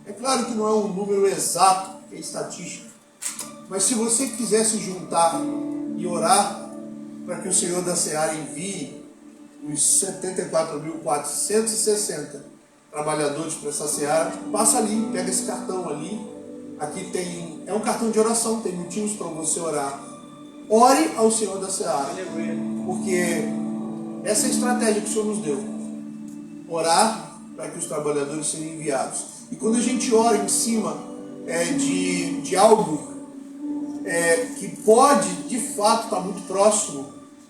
É claro que não é um número exato, é estatística. Mas se você quiser se juntar e orar para que o Senhor da Seara envie os 74.460 trabalhadores para essa Seara, passa ali, pega esse cartão ali. Aqui é um cartão de oração, tem motivos para você orar. Ore ao Senhor da Seara, porque essa é a estratégia que o Senhor nos deu. Orar para que os trabalhadores sejam enviados. E quando a gente ora em cima de algo que pode, de fato, estar muito próximo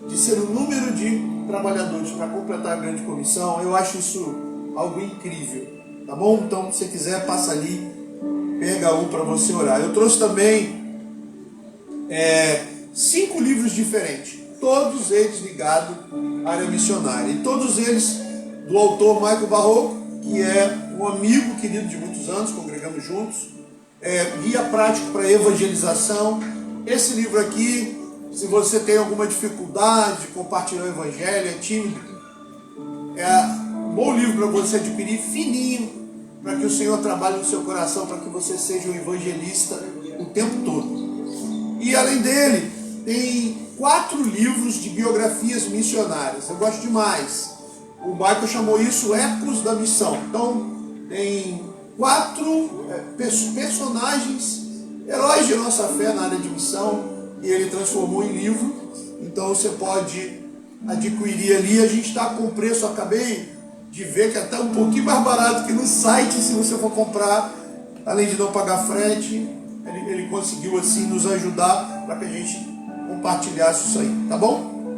de ser o número de trabalhadores para completar a grande comissão, eu acho isso algo incrível. Tá bom? Então, se você quiser, passa ali, pega um para você orar. Eu trouxe também 5 livros diferentes, todos eles ligados à área missionária. E todos eles do autor Michael Barrow, que é um amigo querido de muitos anos, congregamos juntos. Guia prático para evangelização. Esse livro aqui, se você tem alguma dificuldade de compartilhar o evangelho, é tímido, é um bom livro para você adquirir, fininho, para que o Senhor trabalhe no seu coração, para que você seja um evangelista o tempo todo. E além dele, tem 4 livros de biografias missionárias. Eu gosto demais. O Michael chamou isso Ecos da Missão. Então, tem 4 personagens, heróis de nossa fé na área de missão, e ele transformou em livro. Então você pode adquirir ali. A gente está com o preço, acabei de ver que é até um pouquinho mais barato que no site, se você for comprar, além de não pagar frete. Ele conseguiu assim nos ajudar para que a gente compartilhasse isso aí, tá bom?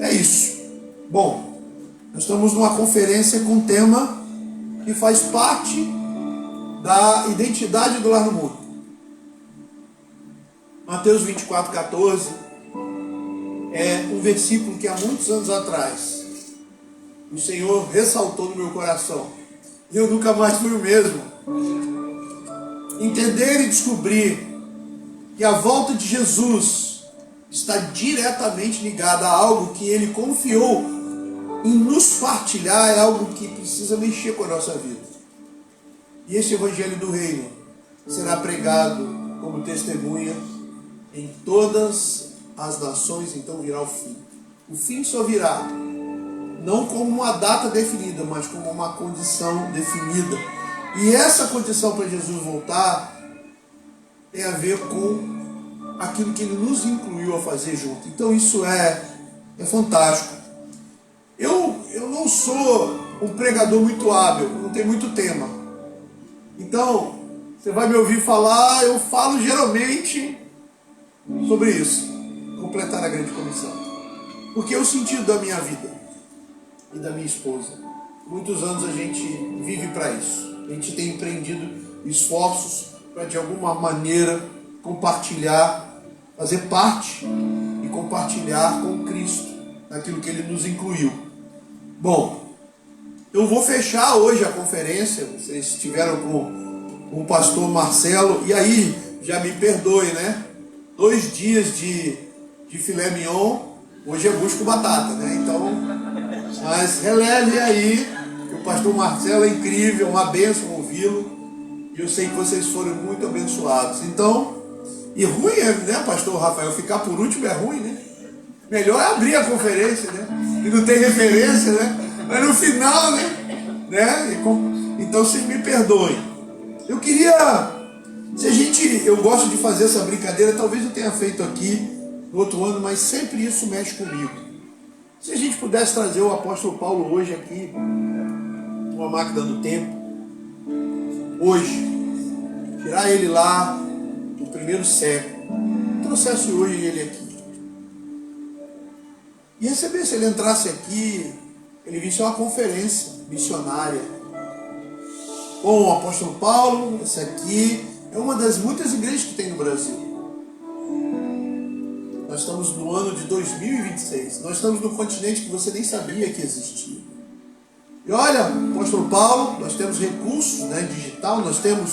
É isso. Bom, nós estamos numa conferência com um tema que faz parte da identidade do Lar no Mundo. Mateus 24:14 é um versículo que há muitos anos atrás o Senhor ressaltou no meu coração. E eu nunca mais fui o mesmo. Entender e descobrir que a volta de Jesus está diretamente ligada a algo que Ele confiou em nos partilhar é algo que precisa mexer com a nossa vida. E esse Evangelho do Reino será pregado como testemunha em todas as nações, então virá o fim. O fim só virá não como uma data definida, mas como uma condição definida. E essa condição para Jesus voltar tem a ver com aquilo que Ele nos incluiu a fazer junto. Então isso é fantástico. Eu não sou um pregador muito hábil, não tenho muito tema. Então, você vai me ouvir falar, eu falo geralmente sobre isso, completar a grande comissão. Porque é o sentido da minha vida e da minha esposa. Muitos anos a gente vive para isso. A gente tem empreendido esforços para de alguma maneira compartilhar, fazer parte e compartilhar com Cristo aquilo que Ele nos incluiu. Bom, eu vou fechar hoje a conferência. Vocês estiveram com o pastor Marcelo, e aí, já me perdoe, né? 2 dias de filé mignon, hoje é busco batata, né? Então, mas releve aí, que o pastor Marcelo é incrível, uma bênção ouvi-lo, e eu sei que vocês foram muito abençoados. Então, e ruim é, né, pastor Rafael, ficar por último é ruim, né? Melhor é abrir a conferência, né? E não tem referência, né? Mas no final, né? Então, vocês me perdoem. Eu queria, eu gosto de fazer essa brincadeira, talvez eu tenha feito aqui no outro ano, mas sempre isso mexe comigo. Se a gente pudesse trazer o apóstolo Paulo hoje aqui, uma máquina do tempo, hoje, tirar ele lá do primeiro século, trouxesse hoje ele aqui, e receber, se ele entrasse aqui, ele visse uma conferência missionária com o apóstolo Paulo. Essa aqui é uma das muitas igrejas que tem no Brasil. Nós estamos no ano de 2026. Nós estamos no continente que você nem sabia que existia. E olha, apóstolo Paulo, nós temos recursos, né, digital, nós temos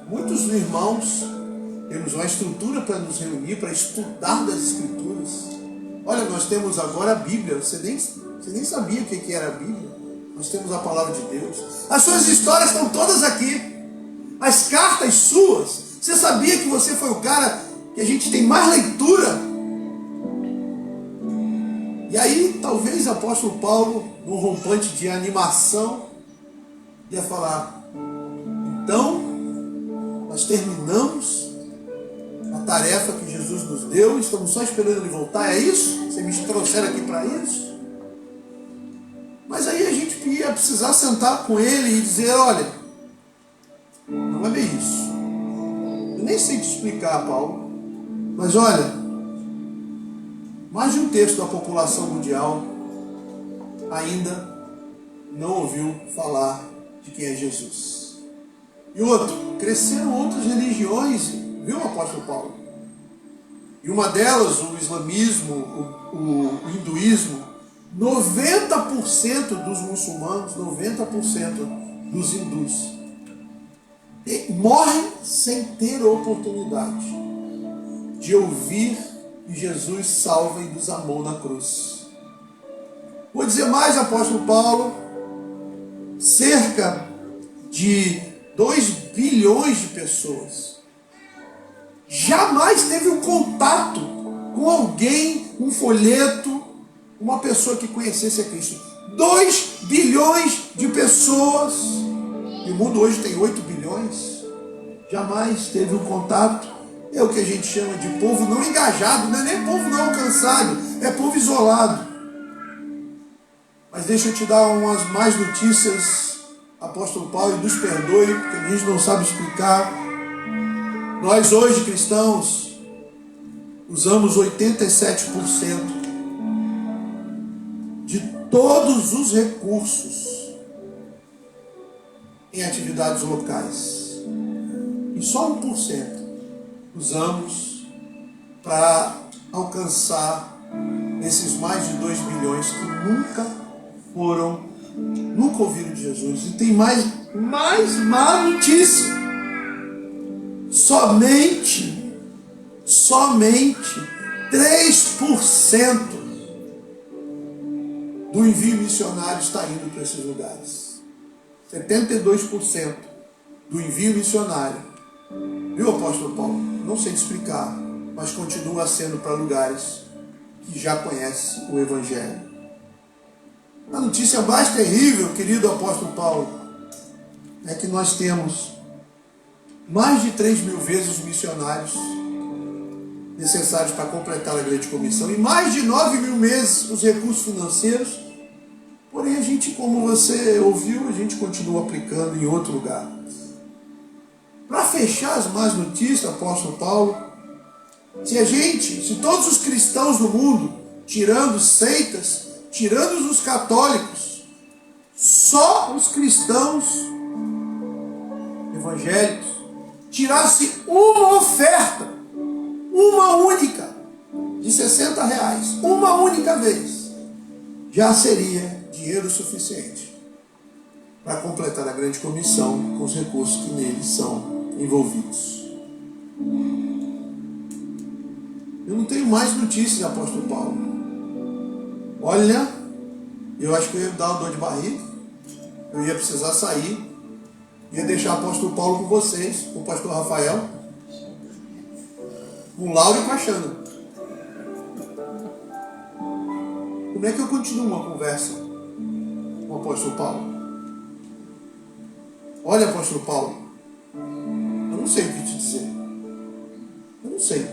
muitos irmãos, temos uma estrutura para nos reunir, para estudar das Escrituras. Olha, nós temos agora a Bíblia. Você nem sabia o que era a Bíblia. Nós temos a palavra de Deus. As suas histórias estão todas aqui. as cartas suas. Você sabia que você foi o cara que a gente tem mais leitura? E aí, talvez o apóstolo Paulo, num rompante de animação, ia falar: então, nós terminamos a tarefa que Jesus nos deu, estamos só esperando ele voltar, é isso? Vocês me trouxeram aqui para isso? Mas aí a gente ia precisar sentar com ele e dizer: olha, não é bem isso. Eu nem sei te explicar, Paulo, mas olha, mais de um terço da população mundial ainda não ouviu falar de quem é Jesus. E outro, cresceram outras religiões, viu, apóstolo Paulo? E uma delas, o islamismo, o hinduísmo, 90% dos muçulmanos, 90% dos hindus morrem sem ter oportunidade de ouvir que Jesus salva e nos amou na cruz. Vou dizer mais, apóstolo Paulo, cerca de 2 bilhões de pessoas jamais teve um contato com alguém, um folheto, uma pessoa que conhecesse a Cristo. 2 bilhões de pessoas, e o mundo hoje tem 8 bilhões, jamais teve um contato. É o que a gente chama de povo não engajado, não é nem povo não alcançado, é povo isolado. Mas deixa eu te dar umas mais notícias, apóstolo Paulo, e nos perdoe, porque a gente não sabe explicar. Nós hoje, cristãos, usamos 87% de todos os recursos em atividades locais. E só 1% usamos para alcançar esses mais de 2 bilhões que nunca ouviram de Jesus. E tem mais má notícia. Somente 3% do envio missionário está indo para esses lugares. 72% do envio missionário, viu, apóstolo Paulo? Não sei te explicar, mas continua sendo para lugares que já conhecem o Evangelho. A notícia mais terrível, querido apóstolo Paulo, é que nós temos mais de 3.000 vezes os missionários necessários para completar a grande comissão e mais de 9.000 vezes os recursos financeiros. Porém, a gente, como você ouviu, a gente continua aplicando em outro lugar. Para fechar as más notícias, apóstolo Paulo, se todos os cristãos do mundo, tirando seitas, tirando os católicos, só os cristãos evangélicos, tirasse uma oferta, uma única, de R$60, uma única vez, já seria dinheiro suficiente para completar a grande comissão com os recursos que neles são envolvidos. Eu não tenho mais notícias, apóstolo Paulo. Olha, eu acho que eu ia dar uma dor de barriga, eu ia precisar sair, ia deixar o apóstolo Paulo com vocês, com o pastor Rafael, com o Lauro e com a Xana. Como é que eu continuo uma conversa com o apóstolo Paulo? Olha, apóstolo Paulo, eu não sei o que te dizer. Eu não sei.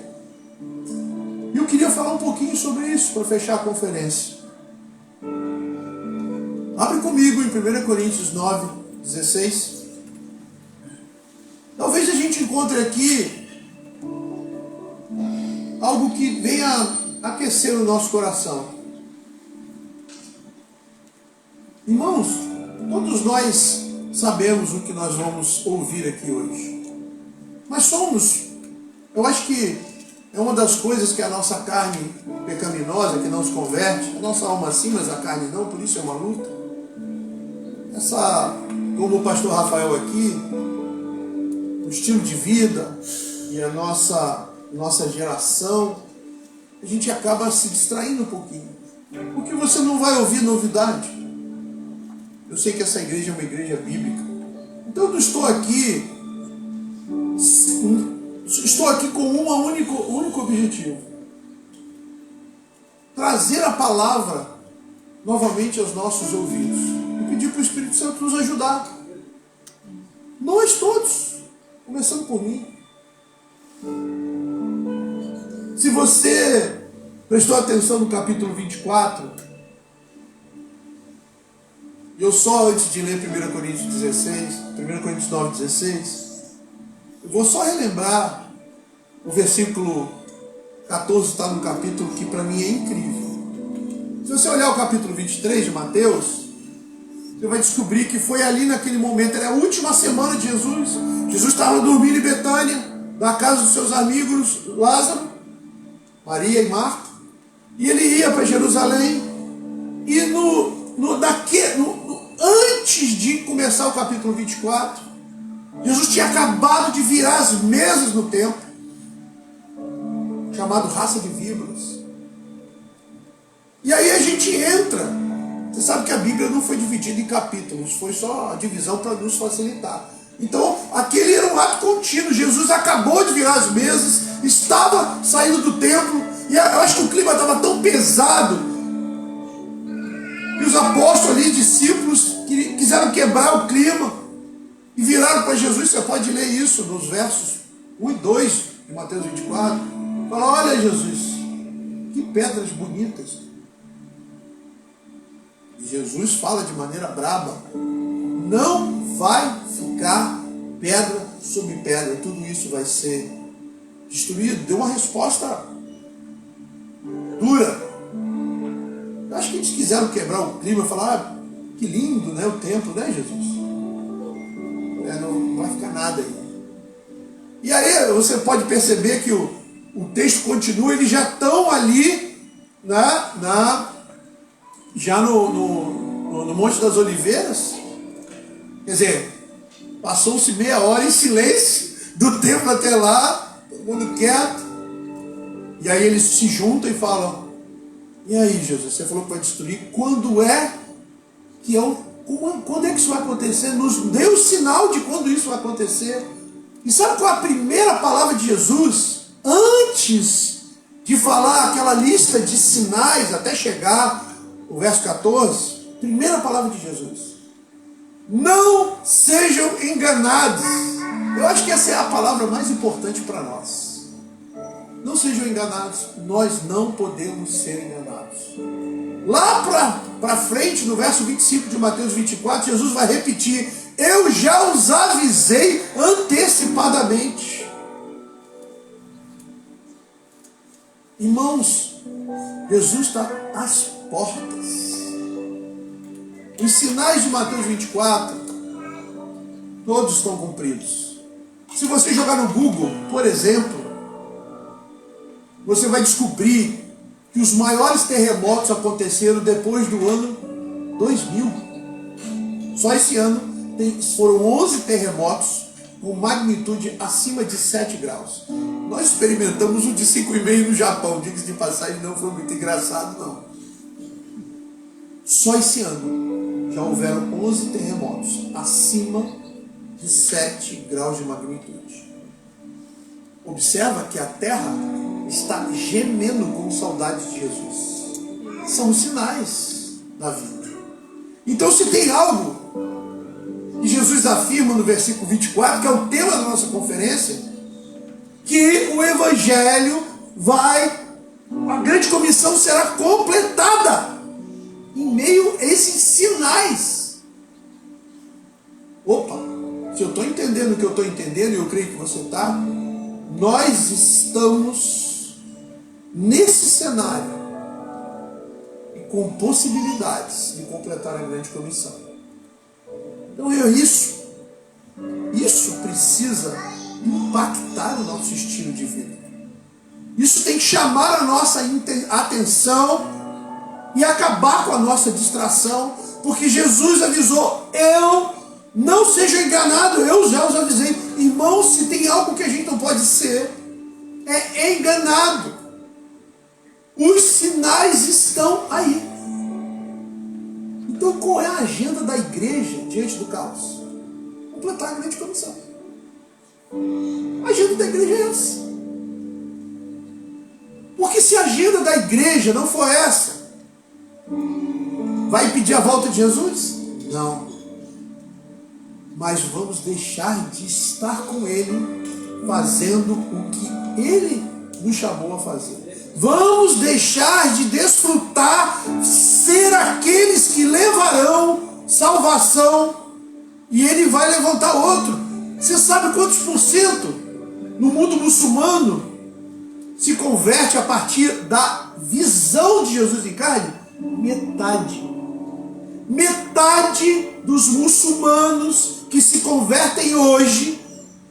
E eu queria falar um pouquinho sobre isso para fechar a conferência. Abre comigo em 1 Coríntios 9:16. Talvez a gente encontre aqui algo que venha aquecer o nosso coração. Irmãos, todos nós sabemos o que nós vamos ouvir aqui hoje. Mas eu acho que é uma das coisas que a nossa carne pecaminosa, que não se converte, a nossa alma sim, mas a carne não, por isso é uma luta. Como o pastor Rafael aqui, o estilo de vida e a nossa geração, a gente acaba se distraindo um pouquinho. Porque você não vai ouvir novidade. Eu sei que essa igreja é uma igreja bíblica. Então eu não estou aqui estou aqui com um único objetivo: trazer a palavra novamente aos nossos ouvidos e pedir para o Espírito Santo nos ajudar. Nós todos, começando por mim. Se você prestou atenção no capítulo 24, eu só, antes de ler 1 Coríntios 16, 1 Coríntios 9, 16, eu vou só relembrar o versículo 14, está no capítulo que para mim é incrível. Se você olhar o capítulo 23 de Mateus, você vai descobrir que foi ali naquele momento, era a última semana de Jesus. Jesus estava dormindo em Betânia, na casa dos seus amigos Lázaro, Maria e Marta, e ele ia para Jerusalém, e antes de começar o capítulo 24, Jesus tinha acabado de virar as mesas no templo, chamado raça de víboras. E aí a gente entra. Você sabe que a Bíblia não foi dividida em capítulos, foi só a divisão para nos facilitar. Então, aquele era um ato contínuo. Jesus acabou de virar as mesas, estava saindo do templo, e eu acho que o clima estava tão pesado, e os apóstolos ali, discípulos, quiseram quebrar o clima, e viraram para Jesus. Você pode ler isso nos versos 1 e 2 de Mateus 24. Fala: olha, Jesus, que pedras bonitas. E Jesus fala de maneira braba: não vai ficar pedra sobre pedra, tudo isso vai ser destruído. Deu uma resposta dura. Eu acho que eles quiseram quebrar o clima e falar: que lindo, né, o templo, né, Jesus? Não vai ficar nada aí. E aí você pode perceber que o texto continua, eles já estão ali já no Monte das Oliveiras. Quer dizer, passou-se meia hora em silêncio, do templo até lá, todo mundo quieto. E aí eles se juntam e falam: e aí, Jesus, você falou que vai destruir, quando é que quando é que isso vai acontecer? Nos dê o sinal de quando isso vai acontecer. E sabe qual é a primeira palavra de Jesus? Antes de falar aquela lista de sinais, até chegar o verso 14, primeira palavra de Jesus: não sejam enganados. Eu acho que essa é a palavra mais importante para nós. Não sejam enganados. Nós não podemos ser enganados. Lá para frente, no verso 25 de Mateus 24, Jesus vai repetir: eu já os avisei antecipadamente. Irmãos, Jesus está às portas. Os sinais de Mateus 24, todos estão cumpridos. Se você jogar no Google, por exemplo, você vai descobrir que os maiores terremotos aconteceram depois do ano 2000. Só esse ano foram 11 terremotos com magnitude acima de 7 graus. Nós experimentamos um de 5,5 no Japão. Diga-se de passagem, não foi muito engraçado, não. Só esse ano já houveram 11 terremotos acima de 7 graus de magnitude. Observa que a terra está gemendo com saudade de Jesus. São os sinais da vida. Então, se tem algo que Jesus afirma no versículo 24, que é o tema da nossa conferência, que o Evangelho a grande comissão será completada em meio a esses sinais. Opa, se eu estou entendendo o que eu estou entendendo, e eu creio que você está, nós estamos nesse cenário e com possibilidades de completar a grande comissão. Então isso precisa impactar o nosso estilo de vida. Isso tem que chamar a nossa atenção e acabar com a nossa distração, porque Jesus avisou: eu não seja enganado, eu já os avisei. Irmãos, se tem algo que a gente não pode ser, é enganado. Os sinais estão aí. Então qual é a agenda da igreja diante do caos? Completar a grande comissão. A agenda da igreja é essa? Porque se a agenda da igreja não for essa, vai pedir a volta de Jesus? Não. Mas vamos deixar de estar com Ele, fazendo o que Ele nos chamou a fazer. Vamos deixar de desfrutar, ser aqueles que levarão salvação, e Ele vai levantar outro. Você sabe quantos por cento no mundo muçulmano se converte a partir da visão de Jesus em carne? Metade. Metade dos muçulmanos que se convertem hoje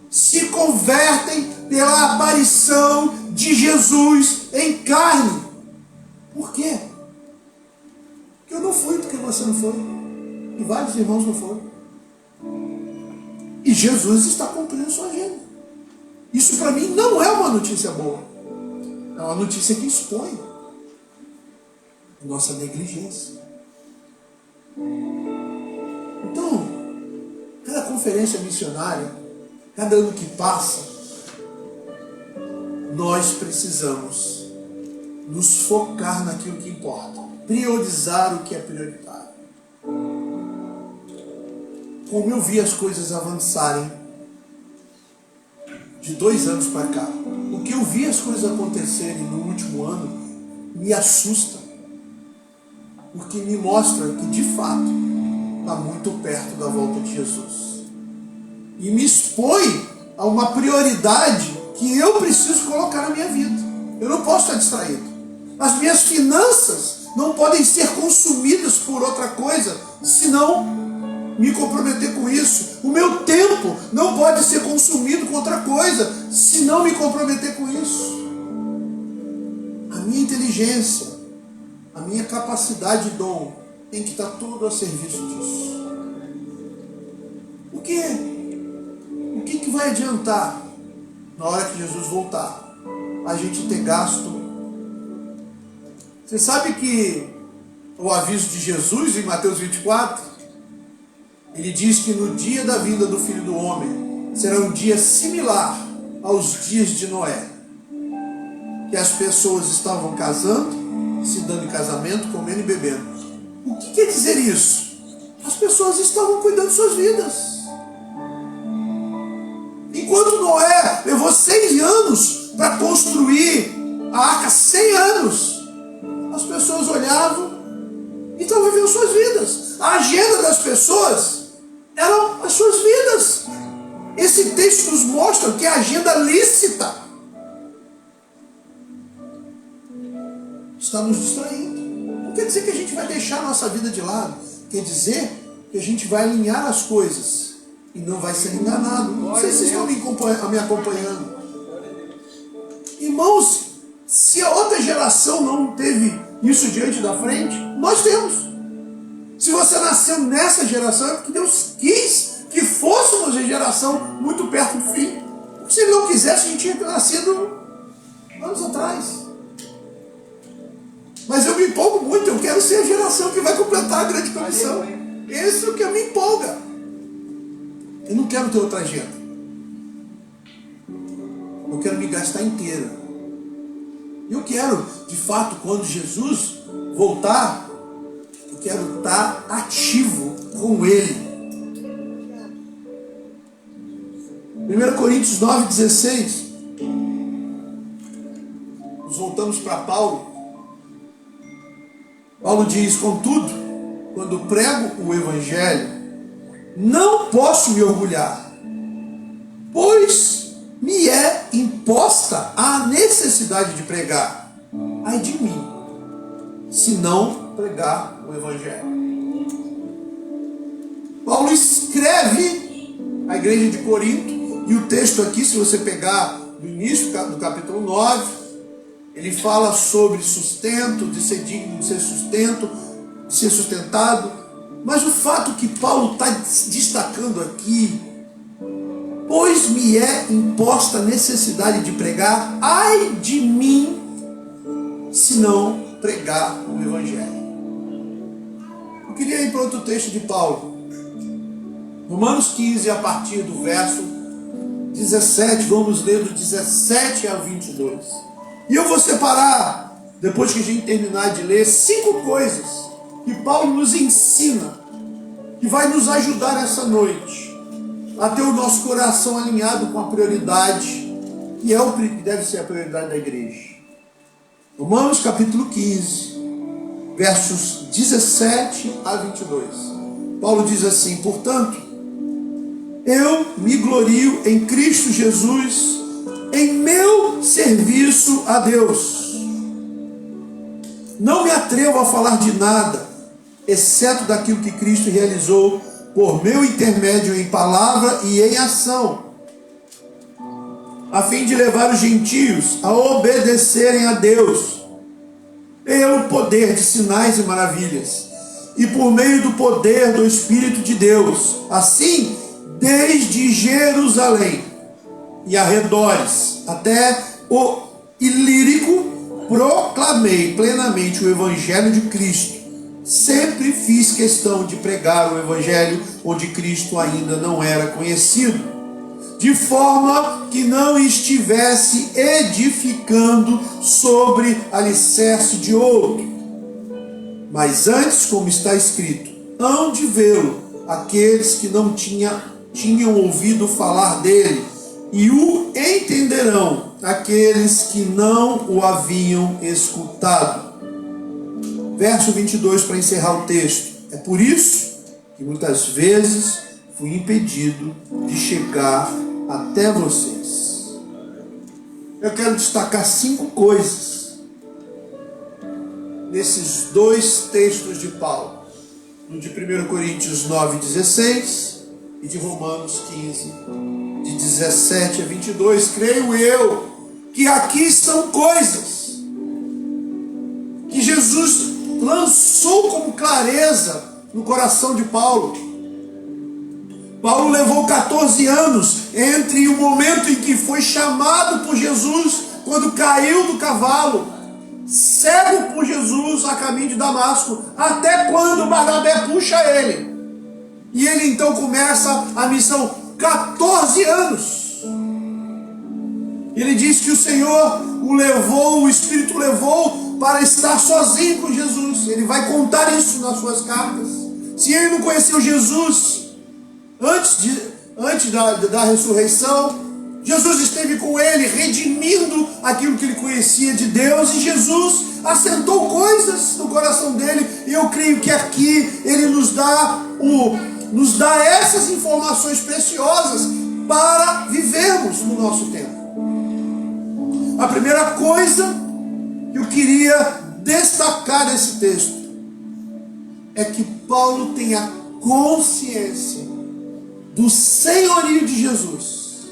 se convertem pela aparição de Jesus em carne. Por quê? Porque eu não fui, porque você não foi. E vários irmãos não foram. E Jesus está cumprindo sua agenda. Isso para mim não é uma notícia boa. É uma notícia que expõe nossa negligência. Então, cada conferência missionária, cada ano que passa, nós precisamos nos focar naquilo que importa, priorizar o que é prioritário. Como eu vi as coisas avançarem de 2 anos para cá, o que eu vi as coisas acontecerem no último ano me assusta, porque me mostra que de fato está muito perto da volta de Jesus. E me expõe a uma prioridade que eu preciso colocar na minha vida. Eu não posso estar distraído. As minhas finanças não podem ser consumidas por outra coisa, senão me comprometer com isso. O meu tempo não pode ser consumido com outra coisa, senão me comprometer com isso. A minha inteligência, a minha capacidade e dom tem que estar tudo a serviço disso. O que vai adiantar na hora que Jesus voltar a gente ter gasto? Você sabe que o aviso de Jesus em Mateus 24, ele diz que no dia da vinda do Filho do Homem será um dia similar aos dias de Noé, que as pessoas estavam casando, se dando em casamento, comendo e bebendo. O que quer dizer isso? As pessoas estavam cuidando de suas vidas. Enquanto Noé levou 6 anos para construir a arca, 100 anos, as pessoas olhavam e estavam vivendo suas vidas. A agenda das pessoas eram as suas vidas. Esse texto nos mostra que é a agenda lícita está nos distraindo. Não quer dizer que a gente vai deixar a nossa vida de lado. Quer dizer que a gente vai alinhar as coisas e não vai ser enganado. Não sei se vocês estão me acompanhando. Irmãos, se a outra geração não teve isso diante da frente, nós temos. Se você nasceu nessa geração, é porque Deus quis que fôssemos a geração muito perto do fim. Porque se Ele não quisesse, a gente tinha nascido anos atrás. Mas eu me empolgo muito, eu quero ser a geração que vai completar a grande comissão. Esse é o que me empolga. Eu não quero ter outra agenda. Eu quero me gastar inteira. Eu quero, de fato, quando Jesus voltar, eu quero estar ativo com Ele. 1 Coríntios 9,16. Nós voltamos para Paulo. Paulo diz: contudo, quando prego o Evangelho, não posso me orgulhar, pois me é imposta a necessidade de pregar. Ai de mim, se não pregar o Evangelho. Paulo escreve à igreja de Corinto, e o texto aqui, se você pegar do início do capítulo 9, ele fala sobre sustento, de ser digno de ser sustentado. Mas o fato que Paulo está destacando aqui: pois me é imposta a necessidade de pregar, ai de mim, se não pregar o Evangelho. Eu queria ir para outro texto de Paulo. Romanos 15, a partir do verso 17, vamos ler do 17 ao 22. E eu vou separar, depois que a gente terminar de ler, 5 coisas que Paulo nos ensina, que vai nos ajudar essa noite a ter o nosso coração alinhado com a prioridade, que é o que deve ser a prioridade da igreja. Romanos capítulo 15, versos 17 a 22. Paulo diz assim: portanto, eu me glorio em Cristo Jesus, em meu serviço a Deus. Não me atrevo a falar de nada, exceto daquilo que Cristo realizou por meu intermédio em palavra e em ação, a fim de levar os gentios a obedecerem a Deus, pelo poder de sinais e maravilhas, e por meio do poder do Espírito de Deus. Assim, desde Jerusalém e arredores até o Ilírico, proclamei plenamente o Evangelho de Cristo. Sempre fiz questão de pregar o Evangelho onde Cristo ainda não era conhecido, de forma que não estivesse edificando sobre alicerce de outro. Mas antes, como está escrito, hão de vê-lo aqueles que não tinham ouvido falar dele, e o entenderão aqueles que não o haviam escutado. Verso 22, para encerrar o texto. É por isso que muitas vezes fui impedido de chegar até vocês. Eu quero destacar 5 coisas nesses 2 textos de Paulo, no de 1 Coríntios 9:16 e de Romanos 15, de 17 a 22. Creio eu que aqui são coisas que Jesus lançou com clareza no coração de Paulo. Paulo levou 14 anos entre o momento em que foi chamado por Jesus, quando caiu do cavalo, cego por Jesus a caminho de Damasco, até quando Barnabé puxa ele. E ele então começa a missão. 14 anos. Ele diz que o Senhor o levou, o Espírito o levou para estar sozinho com Jesus. Ele vai contar isso nas suas cartas. Se ele não conheceu Jesus antes da ressurreição, Jesus esteve com ele, redimindo aquilo que ele conhecia de Deus, e Jesus assentou coisas no coração dele. E eu creio que aqui ele nos dá essas informações preciosas para vivermos no nosso tempo. A primeira coisa que eu queria destacar nesse texto é que Paulo tem a consciência do senhorio de Jesus,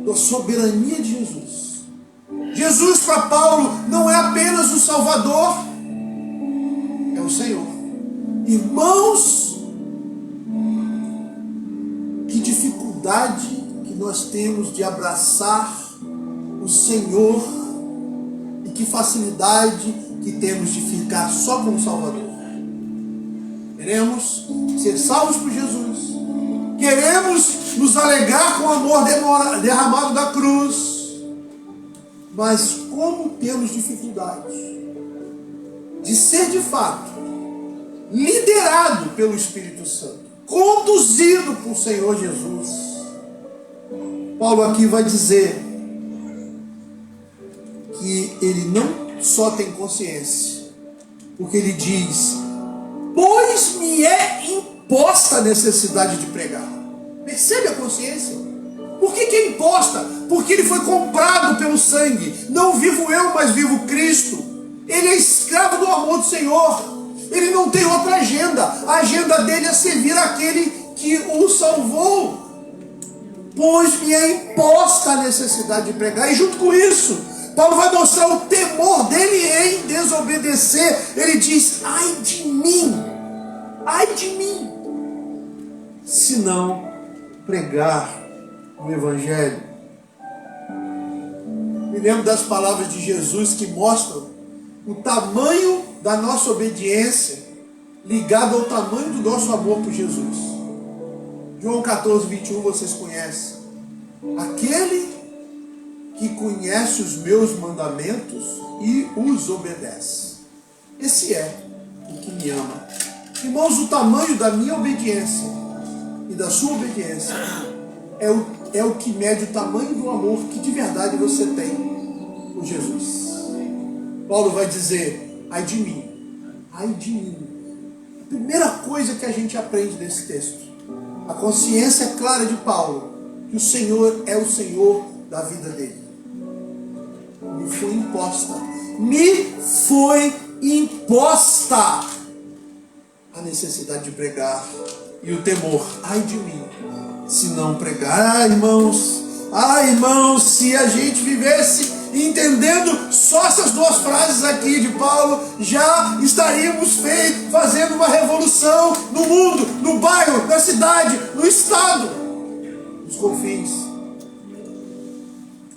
da soberania de Jesus. Jesus para Paulo não é apenas o Salvador, é o Senhor. Irmãos, que dificuldade que nós temos de abraçar o Senhor, e que facilidade que temos de ficar só com o Salvador. Queremos ser salvos por Jesus, queremos nos alegrar com o amor derramado da cruz, mas como temos dificuldade de ser de fato liderado pelo Espírito Santo, conduzido por Senhor Jesus. Paulo aqui vai dizer que ele não só tem consciência, porque ele diz: pois me é imposta a necessidade de pregar. Percebe a consciência? Por que é imposta? Porque ele foi comprado pelo sangue. Não vivo eu, mas vivo Cristo. Ele é escravo do amor do Senhor. Ele não tem outra agenda. A agenda dele é servir aquele que o salvou. Pois me é imposta a necessidade de pregar. E junto com isso, Paulo vai mostrar o temor dele em desobedecer. Ele diz: ai de mim, se não pregar o Evangelho. Me lembro das palavras de Jesus que mostram o tamanho da nossa obediência ligado ao tamanho do nosso amor por Jesus. João 14:21, vocês conhecem. Aquele que conhece os meus mandamentos e os obedece. Esse é o que me ama. Irmãos, o tamanho da minha obediência e da sua obediência é o que mede o tamanho do amor que de verdade você tem por Jesus. Paulo vai dizer, ai de mim, ai de mim. A primeira coisa que a gente aprende nesse texto, a consciência clara de Paulo, que o Senhor é o Senhor da vida dele. Me foi imposta a necessidade de pregar e o temor, ai de mim, se não pregar. Irmãos, se a gente vivesse entendendo só essas duas frases aqui de Paulo, já estaríamos fazendo uma revolução no mundo, no bairro, na cidade, no estado, nos confins.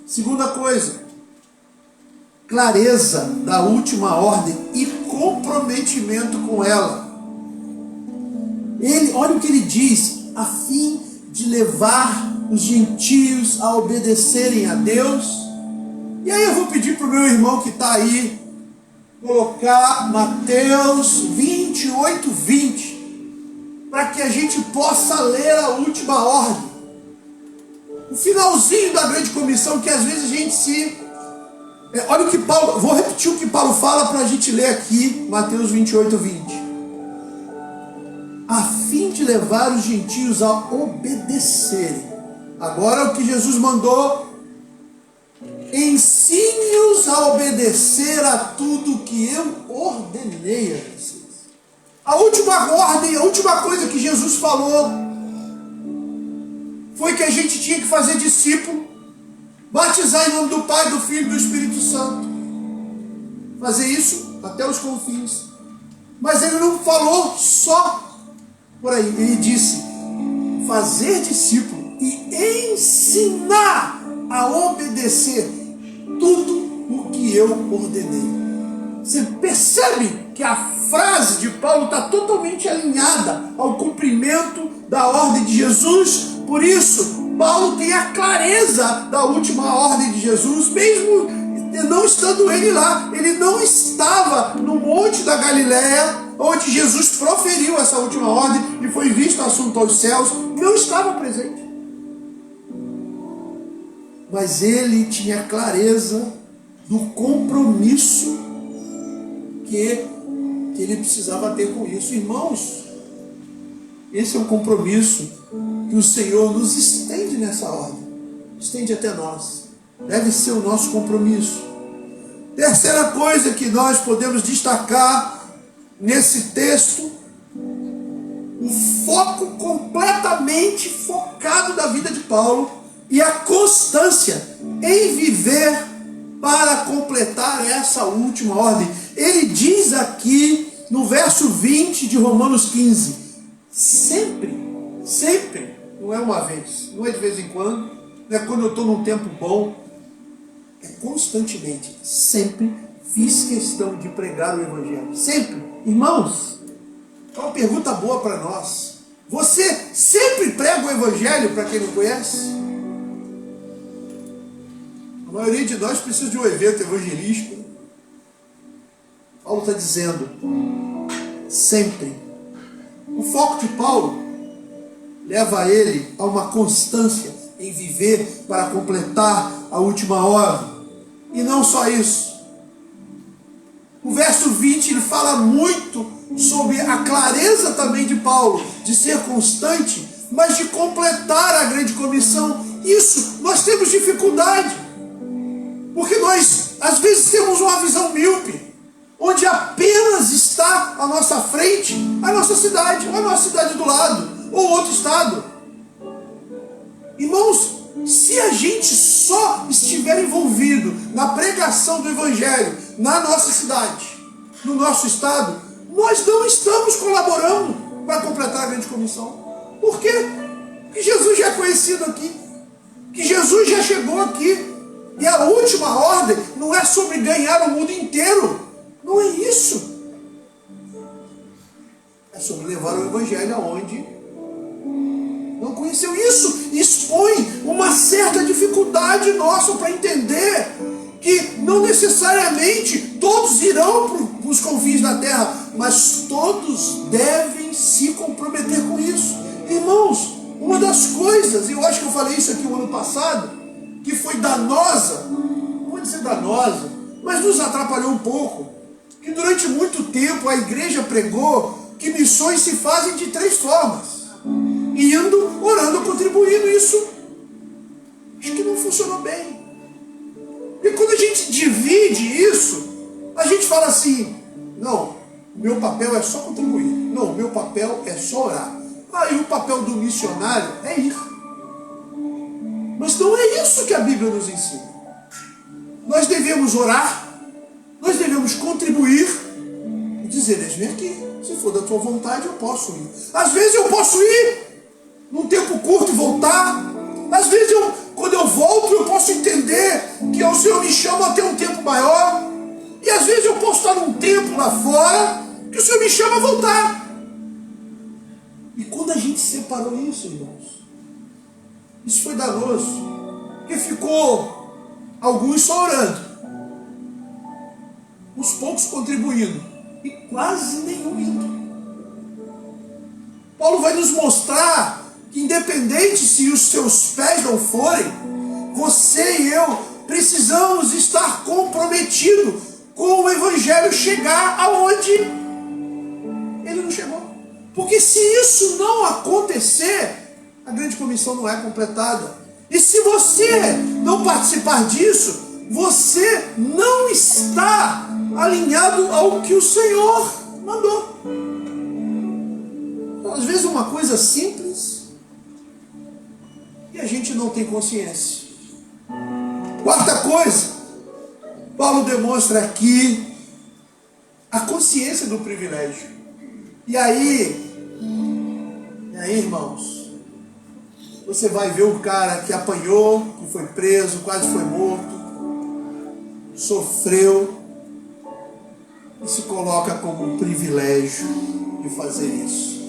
Segunda coisa, clareza da última ordem e comprometimento com ela. Olha o que ele diz, a fim de levar os gentios a obedecerem a Deus. E aí eu vou pedir para o meu irmão que está aí, colocar Mateus 28, 20, para que a gente possa ler a última ordem. O finalzinho da grande comissão, que às vezes a gente olha o que Paulo, vou repetir o que Paulo fala para a gente ler aqui, Mateus 28, 20. A fim de levar os gentios a obedecerem. Agora o que Jesus mandou, ensine-os a obedecer a tudo que eu ordenei a vocês. A última ordem, a última coisa que Jesus falou, foi que a gente tinha que fazer discípulo, batizar em nome do Pai, do Filho e do Espírito Santo. Fazer isso até os confins. Mas ele não falou só por aí. Ele disse, fazer discípulo e ensinar a obedecer tudo o que eu ordenei. Você percebe que a frase de Paulo está totalmente alinhada ao cumprimento da ordem de Jesus. Por isso, Paulo tem a clareza da última ordem de Jesus, mesmo não estando ele lá. Ele não estava no monte da Galileia, onde Jesus proferiu essa última ordem e foi visto assunto aos céus. Não estava presente. Mas ele tinha clareza do compromisso que ele precisava ter com isso. Irmãos, esse é um compromisso que o Senhor nos estende nessa ordem. Estende até nós. Deve ser o nosso compromisso. Terceira coisa que nós podemos destacar nesse texto, o foco completamente focado da vida de Paulo e a constância em viver para completar essa última ordem. Ele diz aqui no verso 20 de Romanos 15, sempre, não é uma vez, não é de vez em quando, não é quando eu estou num tempo bom, é constantemente, sempre fiz questão de pregar o Evangelho. Sempre. Irmãos, é uma pergunta boa para nós. Você sempre prega o Evangelho para quem não conhece? A maioria de nós precisa de um evento evangelístico. Paulo está dizendo, sempre. O foco de Paulo leva ele a uma constância em viver para completar a última ordem. E não só isso. O verso 20 ele fala muito sobre a clareza também de Paulo de ser constante, mas de completar a grande comissão. Isso nós temos dificuldade, porque nós às vezes temos uma visão míope, onde apenas está à nossa frente a nossa cidade, ou a nossa cidade do lado, ou outro estado. Irmãos, se a gente só estiver envolvido na pregação do Evangelho na nossa cidade, no nosso estado, nós não estamos colaborando para completar a grande comissão. Por quê? Porque Jesus já é conhecido aqui, que Jesus já chegou aqui, e a última ordem não é sobre ganhar o mundo inteiro, não é isso. É sobre levar o Evangelho aonde não conheceu. Isso expõe uma certa dificuldade nossa para entender que não necessariamente todos irão para os confins da terra, mas todos devem se comprometer com isso. Irmãos, uma das coisas, e eu acho que eu falei isso aqui o ano passado, que foi danosa, não vou dizer danosa, mas nos atrapalhou um pouco, que durante muito tempo a igreja pregou que missões se fazem de 3 formas: indo, orando, contribuindo. Isso acho que não funcionou bem. E quando a gente divide isso, a gente fala assim: não, meu papel é só contribuir, não, meu papel é só orar. E o papel do missionário é ir. Mas não é isso que a Bíblia nos ensina. Nós devemos orar, nós devemos contribuir e dizer: eis-me aqui, se for da tua vontade eu posso ir. Às vezes eu posso ir num tempo curto e voltar. Às vezes quando eu volto eu posso entender que o Senhor me chama a ter um tempo maior. E às vezes eu posso estar num tempo lá fora que o Senhor me chama a voltar. E quando a gente separou isso, irmãos, isso foi danoso, porque ficou alguns só orando, uns poucos contribuindo e quase nenhum indo. Paulo vai nos mostrar que, independente se os seus pés não forem, você e eu precisamos estar comprometidos com o Evangelho chegar aonde ele não chegou. Porque se isso não acontecer, a grande comissão não é completada. E se você não participar disso, você não está alinhado ao que o Senhor mandou. Às vezes uma coisa simples e a gente não tem consciência. Quarta coisa, Paulo demonstra aqui a consciência do privilégio. E aí, irmãos, você vai ver o cara que apanhou, que foi preso, quase foi morto, sofreu, e se coloca como um privilégio de fazer isso.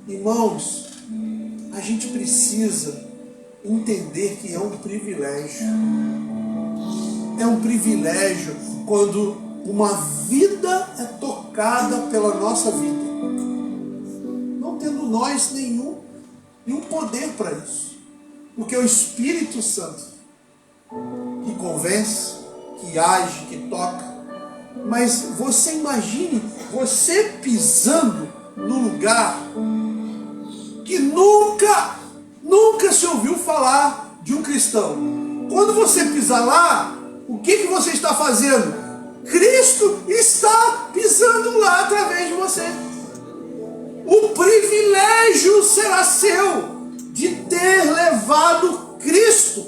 Irmãos, a gente precisa entender que é um privilégio. É um privilégio quando uma vida é tocada pela nossa vida, não tendo nós nenhum poder para isso, porque é o Espírito Santo que convence, que age, que toca. Mas você imagine você pisando num lugar que nunca se ouviu falar de um cristão. Quando você pisar lá, o que você está fazendo? Cristo está pisando lá através de você. O privilégio será seu de ter levado Cristo.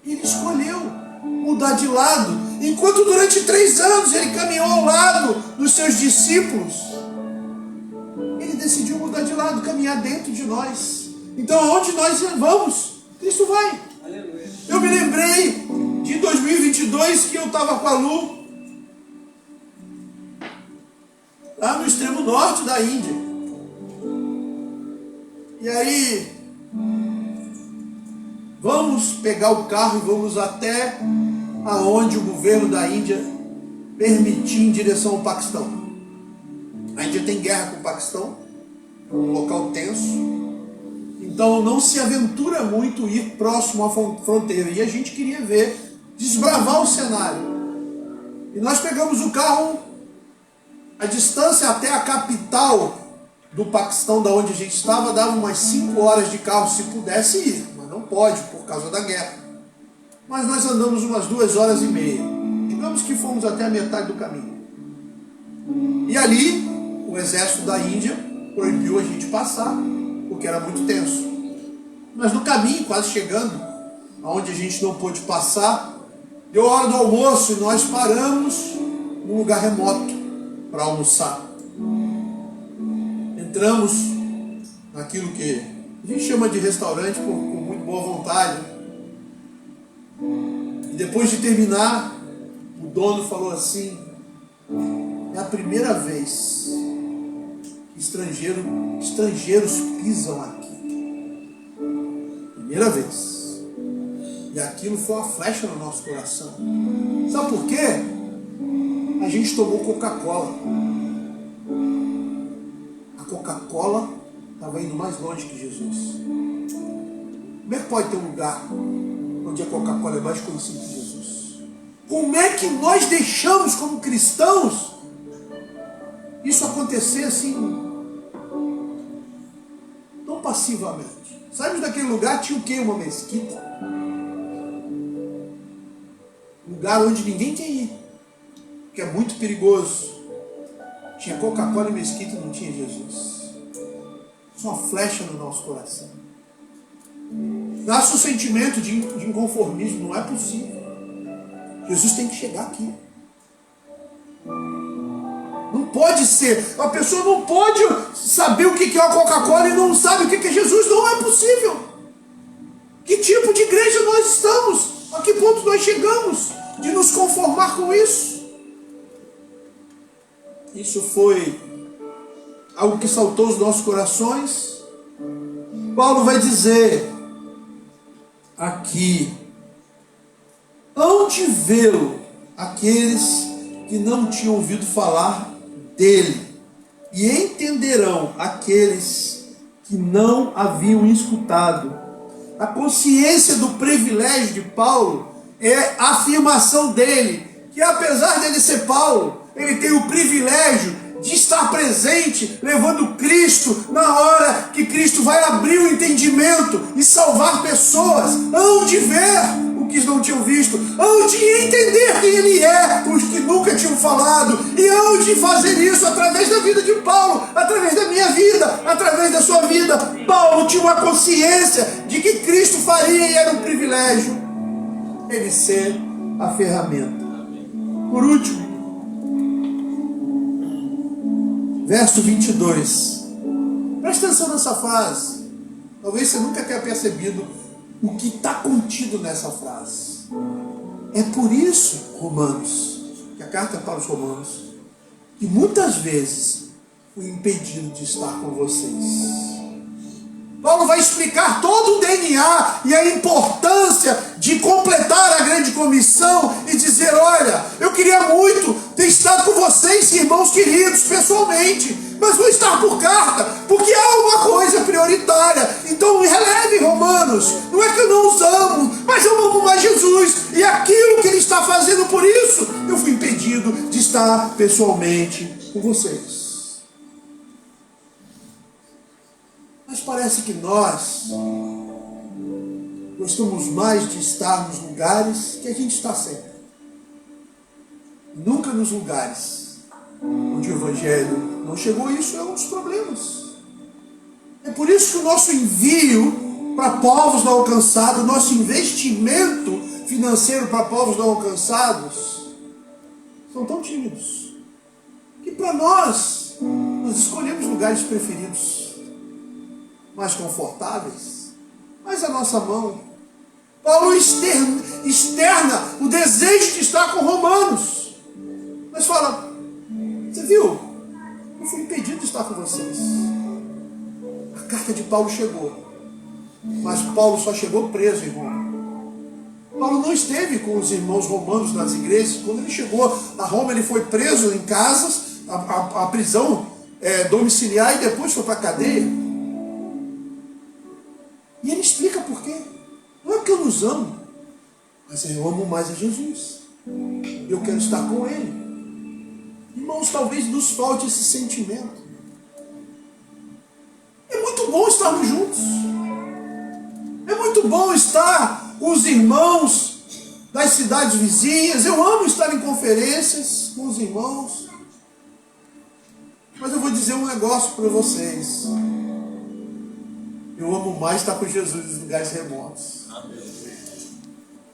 Ele escolheu mudar de lado. Enquanto durante 3 anos ele caminhou ao lado dos seus discípulos, ele decidiu mudar de lado, caminhar dentro de nós. Então aonde nós vamos, Cristo vai. Aleluia. Eu me lembrei de 2022 que eu estava com a Lu lá no extremo norte da Índia. E aí, vamos pegar o carro e vamos até aonde o governo da Índia permitir em direção ao Paquistão. A Índia tem guerra com o Paquistão, é um local tenso. Então não se aventura muito ir próximo à fronteira. E a gente queria ver, desbravar o cenário. E nós pegamos o carro, a distância até a capital do Paquistão, da onde a gente estava, dava umas 5 horas de carro se pudesse ir, mas não pode por causa da guerra. Mas nós andamos umas 2 horas e meia. Digamos que fomos até a metade do caminho. E ali, o exército da Índia proibiu a gente passar, porque era muito tenso. Mas no caminho, quase chegando, aonde a gente não pôde passar, deu hora do almoço e nós paramos num lugar remoto para almoçar. Entramos naquilo que a gente chama de restaurante com muito boa vontade. E depois de terminar, o dono falou assim: é a primeira vez que estrangeiros pisam aqui. Primeira vez. E aquilo foi uma flecha no nosso coração. Sabe por quê? A gente tomou Coca-Cola. A Coca-Cola estava indo mais longe que Jesus. Como é que pode ter um lugar onde a Coca-Cola é mais conhecida que Jesus? Como é que nós deixamos como cristãos isso acontecer assim, tão passivamente? Saímos daquele lugar, tinha o quê? Uma mesquita. Um lugar onde ninguém quer ir, que é muito perigoso. Tinha Coca-Cola e mesquita, não tinha Jesus. Isso é uma flecha no nosso coração. Nasce um sentimento de inconformismo. Não é possível. Jesus tem que chegar aqui. Não pode ser. A pessoa não pode saber o que é a Coca-Cola e não sabe o que é Jesus. Não é possível. Que tipo de igreja nós estamos? A que ponto nós chegamos de nos conformar com isso? Isso foi algo que saltou os nossos corações. Paulo vai dizer aqui: hão de vê-lo aqueles que não tinham ouvido falar dele, e entenderão aqueles que não haviam escutado. A consciência do privilégio de Paulo é a afirmação dele, que apesar dele ser Paulo, ele tem o privilégio de estar presente, levando Cristo na hora que Cristo vai abrir o entendimento e salvar pessoas. Hão de ver o que não tinham visto, hão de entender quem Ele é, os que nunca tinham falado, e hão de fazer isso através da vida de Paulo, através da minha vida, através da sua vida. Paulo tinha uma consciência de que Cristo faria, e era um privilégio ele ser a ferramenta. Por último, verso 22. Presta atenção nessa frase. Talvez você nunca tenha percebido o que está contido nessa frase. É por isso, Romanos, que a carta é para os Romanos, que muitas vezes fui impedido de estar com vocês. Paulo vai explicar todo o DNA e a importância de completar a grande comissão e dizer: olha, eu queria muito ter estado com vocês, irmãos queridos, pessoalmente, mas vou estar por carta, porque há uma coisa prioritária. Então releve, Romanos, não é que eu não os amo, mas eu amo mais Jesus, e aquilo que Ele está fazendo, por isso eu fui impedido de estar pessoalmente com vocês. Mas parece que nós gostamos mais de estar nos lugares que a gente está sempre. Nunca nos lugares onde o Evangelho não chegou. Isso é um dos problemas. É por isso que o nosso envio para povos não alcançados, o nosso investimento financeiro para povos não alcançados, são tão tímidos, que para nós escolhemos lugares preferidos, mais confortáveis, mas a nossa mão. Paulo externa o desejo de estar com Romanos, mas fala: você viu? Eu fui impedido de estar com vocês. A carta de Paulo chegou, mas Paulo só chegou preso em Roma. Paulo não esteve com os irmãos romanos nas igrejas. Quando ele chegou a Roma, ele foi preso em casas, a prisão domiciliar, e depois foi para a cadeia. E ele explica por quê. Não é porque eu nos amo, mas eu amo mais a Jesus. Eu quero estar com Ele. Irmãos, talvez nos falte esse sentimento. É muito bom estarmos juntos. É muito bom estar com os irmãos das cidades vizinhas. Eu amo estar em conferências com os irmãos. Mas eu vou dizer um negócio para vocês. Eu amo mais estar com Jesus nos lugares remotos.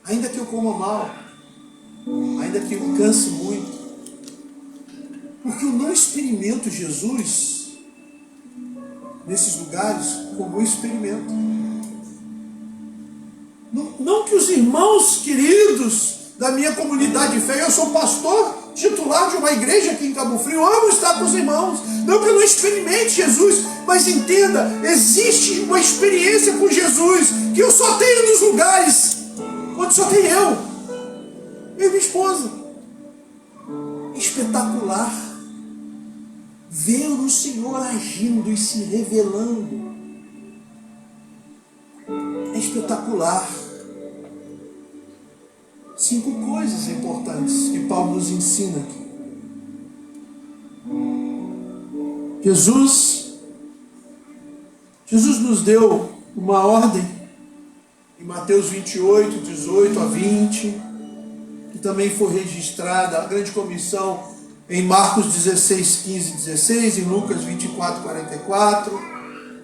Ainda que eu coma mal, ainda que eu canse muito, porque eu não experimento Jesus nesses lugares como eu experimento. Não que os irmãos queridos da minha comunidade de fé, eu sou pastor titular de uma igreja aqui em Cabo Frio, eu amo estar com os irmãos, não que eu não experimente Jesus, mas entenda, existe uma experiência com Jesus que eu só tenho nos lugares Só tem eu e minha esposa. Espetacular. Ver o Senhor agindo e se revelando. É espetacular. 5 coisas importantes que Paulo nos ensina aqui. Jesus nos deu uma ordem em Mateus 28, 18 a 20, que também foi registrada, a grande comissão em Marcos 16, 15 e 16, em Lucas 24, 44,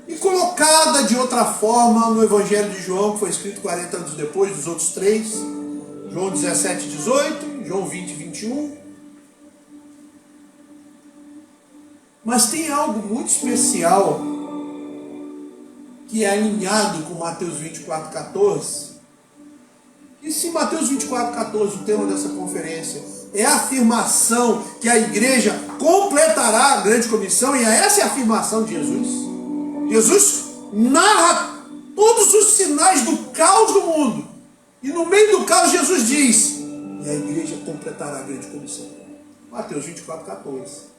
e colocada de outra forma no Evangelho de João, que foi escrito 40 anos depois dos outros 3, João 17, 18, João 20, 21. Mas tem algo muito especial que é alinhado com Mateus 24, 14. E se Mateus 24, 14, o tema dessa conferência, é a afirmação que a igreja completará a grande comissão, e essa é a afirmação de Jesus. Jesus narra todos os sinais do caos do mundo. E no meio do caos Jesus diz, e a igreja completará a grande comissão. Mateus 24, 14.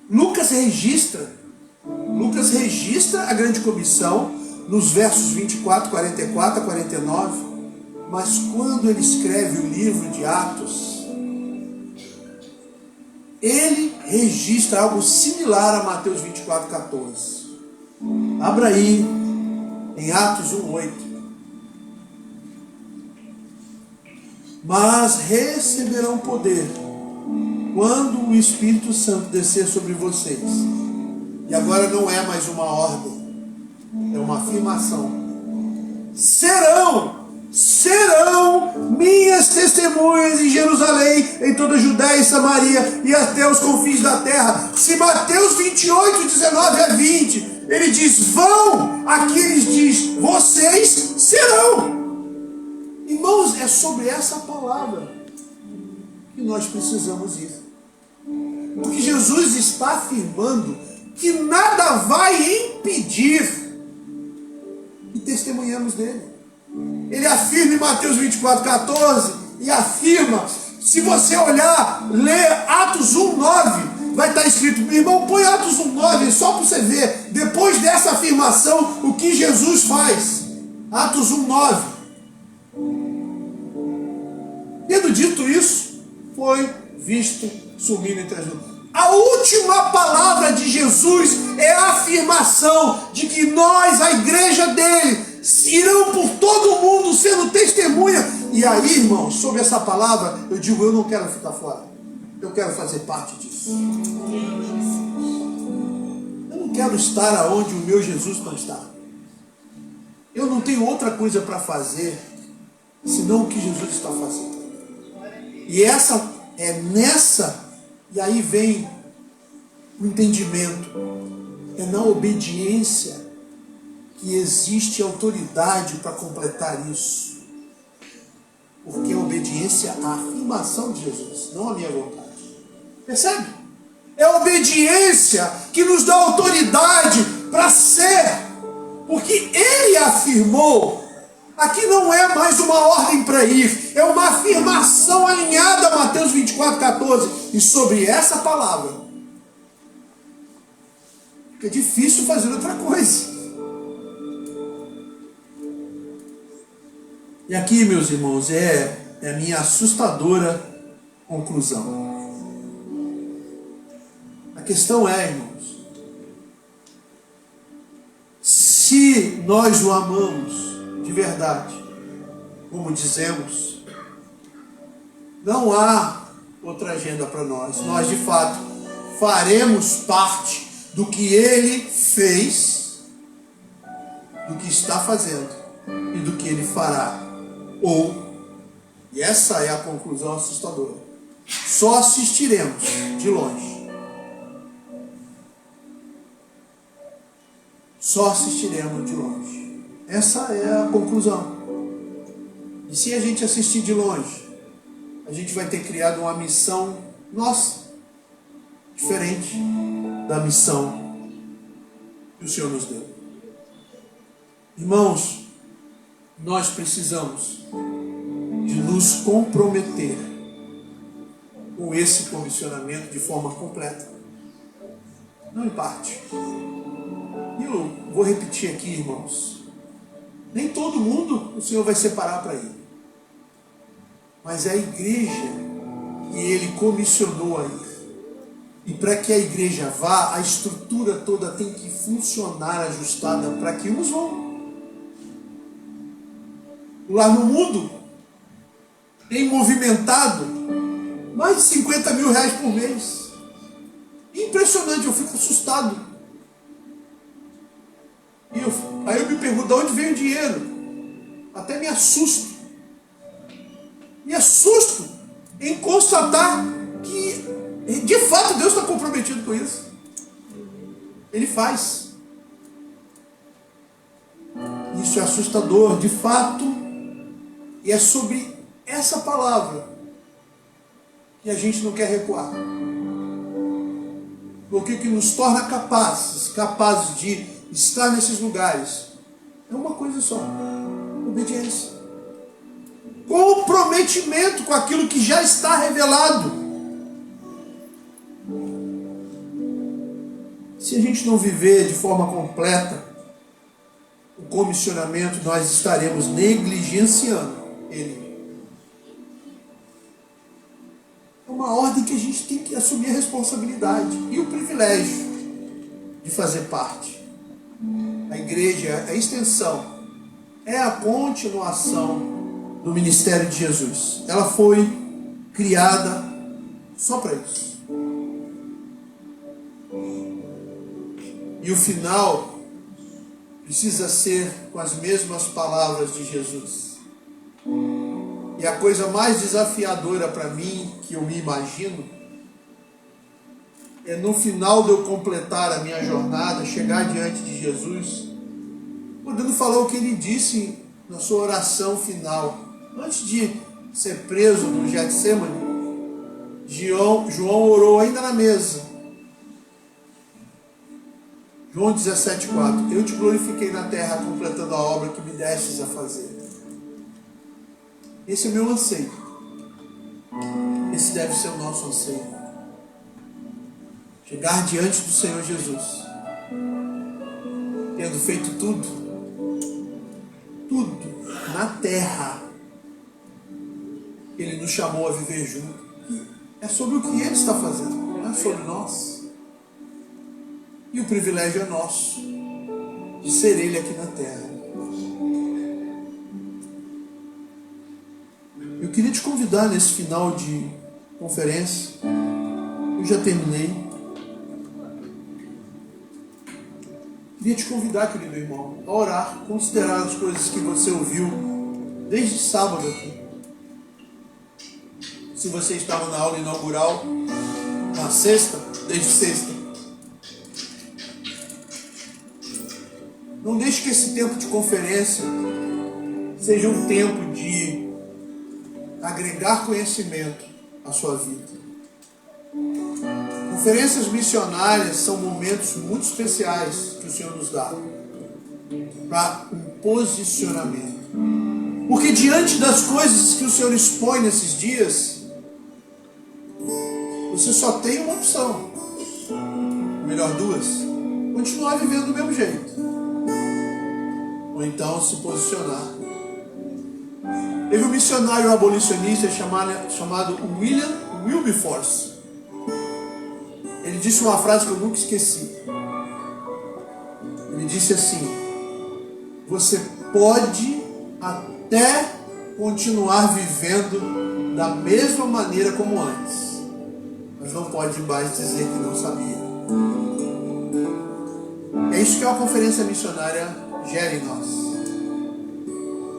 Lucas registra a grande comissão nos versos 24, 44 a 49, mas quando ele escreve o livro de Atos, ele registra algo similar a Mateus 24, 14. Abra aí em Atos 1, 8. Mas receberão poder quando o Espírito Santo descer sobre vocês. E agora não é mais uma ordem, é uma afirmação. Serão minhas testemunhas em Jerusalém, em toda a Judéia e Samaria e até os confins da terra. Se Mateus 28, 19 a 20, ele diz vão, aqui ele diz vocês serão. Irmãos, é sobre essa palavra que nós precisamos ir. Porque Jesus está afirmando que nada vai impedir que testemunhemos dele. Ele afirma em Mateus 24, 14 e afirma, se você olhar, ler Atos 1, 9, vai estar escrito, meu irmão, põe Atos 1, 9 só para você ver, depois dessa afirmação, o que Jesus faz. Atos 1, 9. Tendo dito isso, foi visto sumindo entre as nuvens. A última palavra de Jesus é a afirmação de que nós, a igreja dele, irão por todo o mundo sendo testemunha. E aí, irmãos, sobre essa palavra, eu digo, eu não quero ficar fora. Eu quero fazer parte disso. Eu não quero estar aonde o meu Jesus não está. Eu não tenho outra coisa para fazer, senão o que Jesus está fazendo. E e aí vem o entendimento, é na obediência que existe autoridade para completar isso. Porque a obediência à afirmação de Jesus, não à minha vontade. Percebe? É a obediência que nos dá autoridade para ser. Porque ele afirmou. Aqui não é mais uma ordem para ir, é uma afirmação alinhada a Mateus 24, 14. E sobre essa palavra, fica difícil fazer outra coisa. E aqui, meus irmãos, é a minha assustadora conclusão. A questão é, irmãos, se nós o amamos de verdade, como dizemos, não há outra agenda para nós. Nós, de fato, faremos parte do que ele fez, do que está fazendo e do que ele fará. E essa é a conclusão assustadora, só assistiremos de longe. Só assistiremos de longe. Essa é a conclusão. E se a gente assistir de longe, a gente vai ter criado uma missão nossa, diferente da missão que o Senhor nos deu. Irmãos, nós precisamos nos comprometer com esse comissionamento de forma completa, não em parte. E eu vou repetir aqui, irmãos, nem todo mundo o Senhor vai separar para ir, mas é a igreja que Ele comissionou a ir. E para que a igreja vá, a estrutura toda tem que funcionar ajustada para que uns vão. Lá no mundo tem movimentado mais de 50 mil reais por mês. Impressionante, eu fico assustado. Aí eu me pergunto, de onde vem o dinheiro? Até me assusto. Me assusto em constatar que de fato Deus está comprometido com isso. Ele faz. Isso é assustador, de fato. E é sobre essa palavra que a gente não quer recuar. Porque o que nos torna capazes de estar nesses lugares, é uma coisa só: obediência. Comprometimento com aquilo que já está revelado. Se a gente não viver de forma completa o comissionamento, nós estaremos negligenciando ele. É uma ordem que a gente tem que assumir a responsabilidade e o privilégio de fazer parte. A igreja, a extensão, é a continuação do ministério de Jesus. Ela foi criada só para isso. E o final precisa ser com as mesmas palavras de Jesus. E a coisa mais desafiadora para mim, que eu me imagino, é no final de eu completar a minha jornada, chegar diante de Jesus, podendo falar o que ele disse na sua oração final. Antes de ser preso no Getsemane, João orou ainda na mesa. João 17,4: Eu te glorifiquei na terra, completando a obra que me destes a fazer. Esse é o meu anseio. Esse deve ser o nosso anseio. Chegar diante do Senhor Jesus, tendo feito tudo na terra. Ele nos chamou a viver junto. É sobre o que Ele está fazendo, não é sobre nós. E o privilégio é nosso de ser Ele aqui na terra. Eu queria te convidar nesse final de conferência. Eu já terminei. Queria te convidar, querido irmão, a orar, considerar as coisas que você ouviu desde sábado aqui. Se você estava na aula inaugural, na sexta, desde sexta. Não deixe que esse tempo de conferência seja um tempo de agregar conhecimento à sua vida. Conferências missionárias são momentos muito especiais que o Senhor nos dá para um posicionamento. Porque diante das coisas que o Senhor expõe nesses dias, você só tem uma opção, melhor duas: continuar vivendo do mesmo jeito, ou então se posicionar. Teve um missionário abolicionista chamado William Wilberforce. Ele disse uma frase que eu nunca esqueci. Ele disse assim: você pode até continuar vivendo da mesma maneira como antes, mas não pode mais dizer que não sabia. É isso que a conferência missionária gera em nós.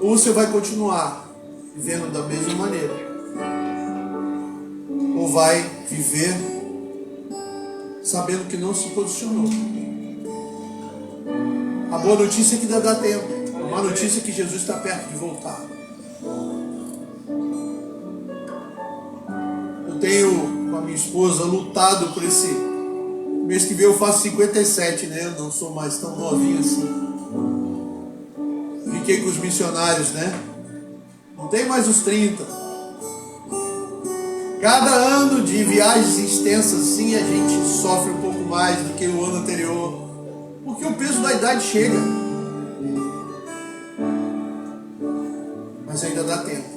Ou você vai continuar vivendo da mesma maneira, ou vai viver sabendo que não se posicionou. A boa notícia é que ainda dá tempo. A má notícia é que Jesus está perto de voltar. Eu tenho, com a minha esposa, lutado por esse mês que vem. Eu faço 57, né? Eu não sou mais tão novinho assim. Fiquei com os missionários, né? Não tem mais os 30. Cada ano de viagens extensas, sim, a gente sofre um pouco mais do que o ano anterior, porque o peso da idade chega. Mas ainda dá tempo.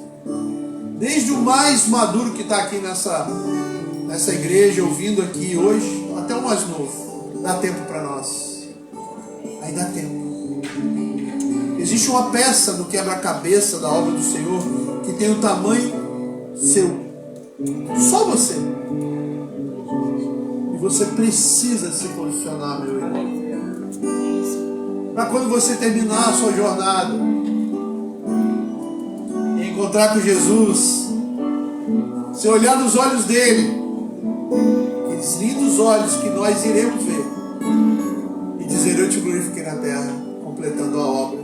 Desde o mais maduro que está aqui nessa igreja, ouvindo aqui hoje, até o mais novo, dá tempo para nós. Ainda dá tempo. Existe uma peça no quebra-cabeça da obra do Senhor que tem o tamanho seu. Só você. E você precisa se posicionar, meu irmão. Para quando você terminar a sua jornada e encontrar com Jesus, você olhar nos olhos dele, aqueles lindos olhos que nós iremos ver, e dizer: eu te glorifiquei na terra, completando a obra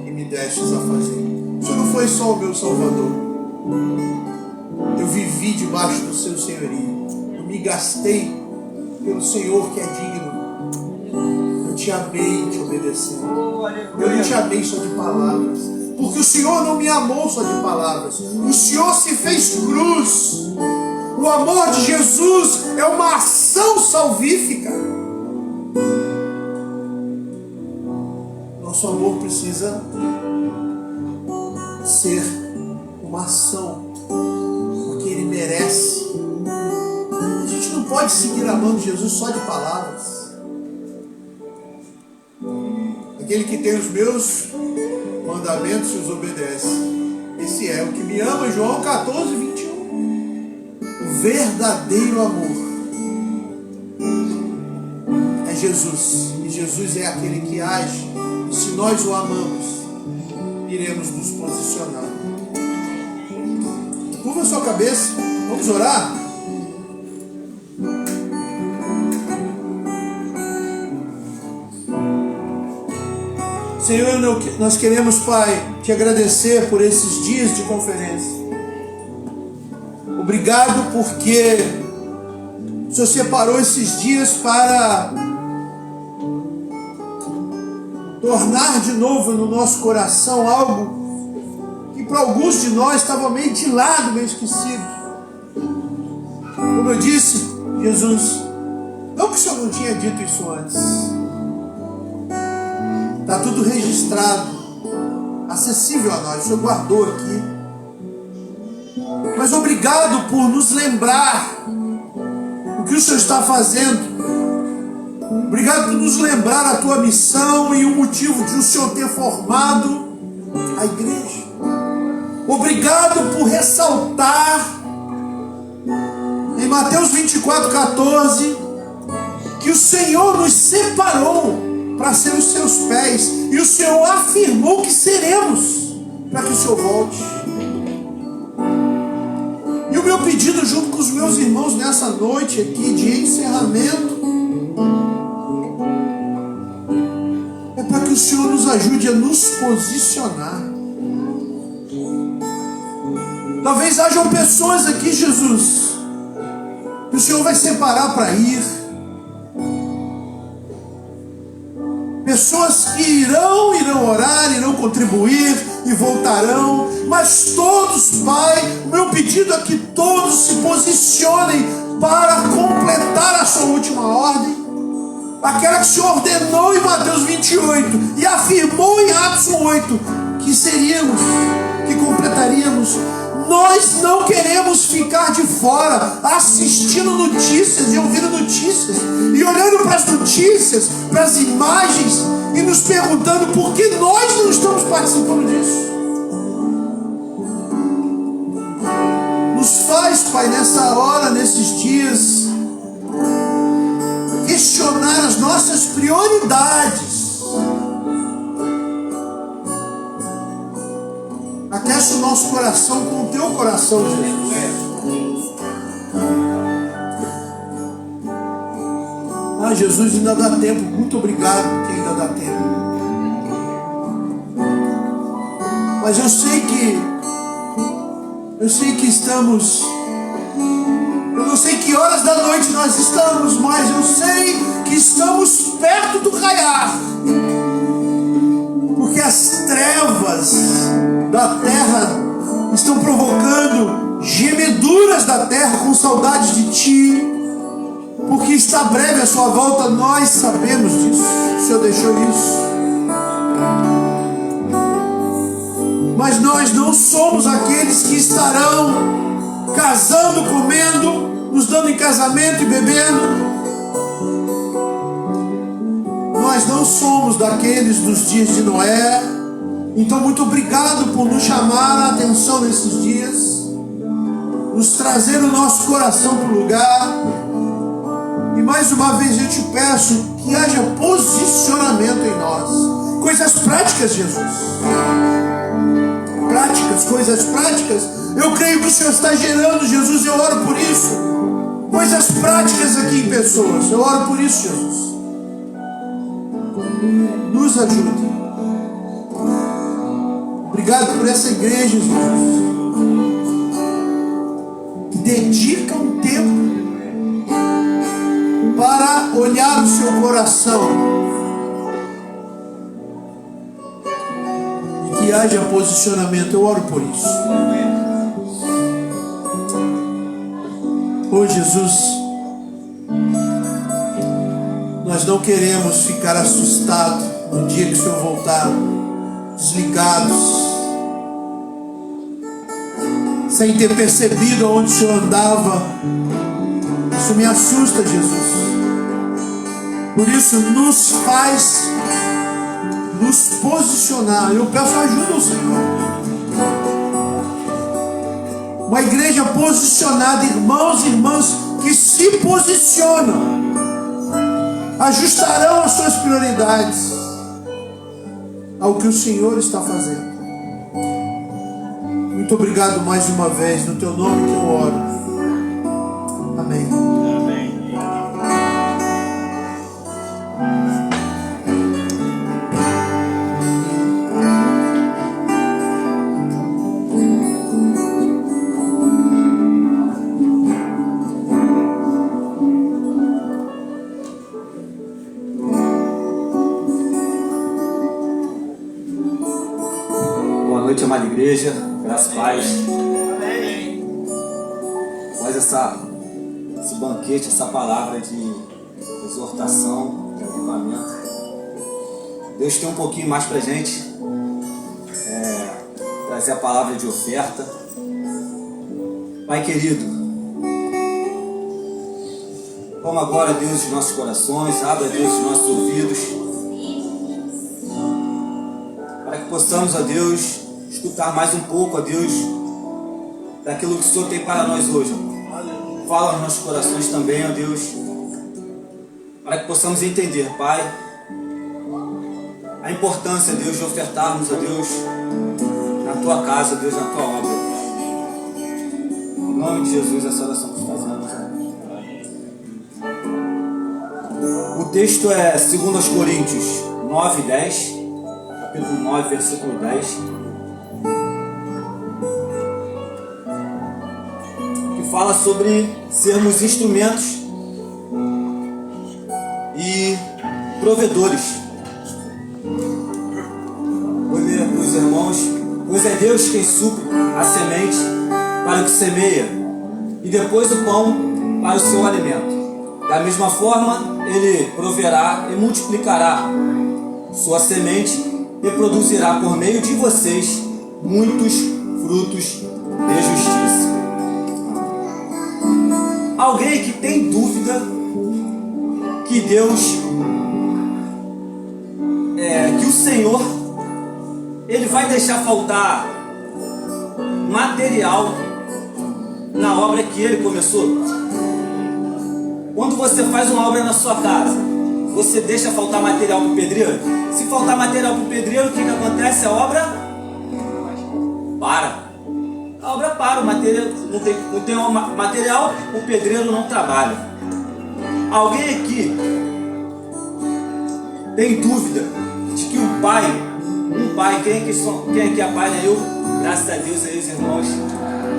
e me destes a fazer. Isso não foi só o meu Salvador. Eu vivi debaixo do seu senhorio. Eu me gastei pelo Senhor que é digno. Eu te amei e te obedecendo. Eu não te amei só de palavras, porque o Senhor não me amou só de palavras. O Senhor se fez cruz. O amor de Jesus é uma ação salvífica. Nosso amor precisa ser uma ação, porque Ele merece. A gente não pode seguir amando Jesus só de palavras. Aquele que tem os meus mandamentos e os obedece, esse é o que me ama. João 14, 21. O verdadeiro amor é Jesus, e Jesus é aquele que age, e se nós o amamos, iremos nos posicionar. Curva a sua cabeça, vamos orar? Senhor, nós queremos, Pai, te agradecer por esses dias de conferência. Obrigado porque o Senhor separou esses dias para tornar de novo no nosso coração algo que para alguns de nós estava meio de lado, meio esquecido. Como eu disse, Jesus, não que o Senhor não tinha dito isso antes. Está tudo registrado, acessível a nós, o Senhor guardou aqui. Mas obrigado por nos lembrar o que o Senhor está fazendo. Obrigado por nos lembrar a tua missão e o motivo de o Senhor ter formado a igreja. Obrigado por ressaltar em Mateus 24:14 que o Senhor nos separou para ser os seus pés, e o Senhor afirmou que seremos, para que o Senhor volte. E o meu pedido junto com os meus irmãos nessa noite aqui de encerramento é para que o Senhor nos ajude a nos posicionar. Talvez hajam pessoas aqui, Jesus, que o Senhor vai separar para ir. Pessoas que irão orar, irão contribuir e voltarão. Mas todos, Pai, o meu pedido é que todos se posicionem para completar a sua última ordem. Aquela que o Senhor ordenou em Mateus 28 e afirmou em Atos 8 que seríamos, que completaríamos. Nós não queremos ficar de fora assistindo notícias e ouvindo notícias e olhando para as notícias, para as imagens e nos perguntando por que nós não estamos participando disso. Nos faz, Pai, nessa hora, nesses dias, questionar as nossas prioridades. Aquece o nosso coração com o teu coração, Jesus. Ah, Jesus, ainda dá tempo. Muito obrigado porque ainda dá tempo. Mas eu sei que estamos, eu não sei que horas da noite nós estamos, mas eu sei que estamos perto do raiar. Porque as trevas da terra estão provocando gemeduras da terra com saudade de Ti, porque está breve a sua volta, nós sabemos disso. O Senhor deixou isso. Mas nós não somos aqueles que estarão casando, comendo, nos dando em casamento e bebendo. Nós não somos daqueles dos dias de Noé. Então, muito obrigado por nos chamar a atenção nesses dias, nos trazer o nosso coração para o lugar. E mais uma vez eu te peço que haja posicionamento em nós. Coisas práticas, Jesus. Práticas, coisas práticas. Eu creio que o Senhor está gerando, Jesus, eu oro por isso. Coisas práticas aqui em pessoas. Eu oro por isso, Jesus. Nos ajude. Obrigado por essa igreja, Jesus, que dedica um tempo para olhar o seu coração e que haja posicionamento. Eu oro por isso. Oh, Jesus, nós não queremos ficar assustados no dia que o Senhor voltar, desligados, sem ter percebido aonde o Senhor andava. Isso me assusta, Jesus. Por isso, nos faz nos posicionar. Eu peço ajuda ao Senhor. Uma igreja posicionada, irmãos e irmãs que se posicionam, ajustarão as suas prioridades ao que o Senhor está fazendo. Muito obrigado mais uma vez, no teu nome que eu oro. Amém. Boa noite, amada igreja. Graças a Deus. Após esse banquete, essa palavra de exortação, de avivamento, Deus tem um pouquinho mais pra gente, trazer a palavra de oferta. Pai querido, toma agora, Deus, os nossos corações, abra, Deus, os nossos ouvidos, para que possamos, ó Deus, escutar mais um pouco, ó Deus, daquilo que o Senhor tem para nós hoje. Fala nos nossos corações também, ó Deus, para que possamos entender, Pai, a importância, Deus, de ofertarmos, ó Deus, na Tua casa, Deus, na Tua obra. Em nome de Jesus, essa oração que fazemos. O texto é 2 Coríntios 9, 10, capítulo 9, versículo 10. Fala sobre sermos instrumentos e provedores. Vou ler para os irmãos: pois é Deus quem supre a semente para o que semeia, e depois o pão para o seu alimento. Da mesma forma, Ele proverá e multiplicará sua semente e produzirá por meio de vocês muitos frutos de justiça. Alguém que tem dúvida que Deus, que o Senhor, Ele vai deixar faltar material na obra que Ele começou? Quando você faz uma obra na sua casa, você deixa faltar material para o pedreiro? Se faltar material para o pedreiro, o que acontece? A obra para. A obra para, o material não tem material, o pedreiro não trabalha. Alguém aqui tem dúvida de que um pai, quem aqui é pai, né? Eu, graças a Deus, aí os irmãos,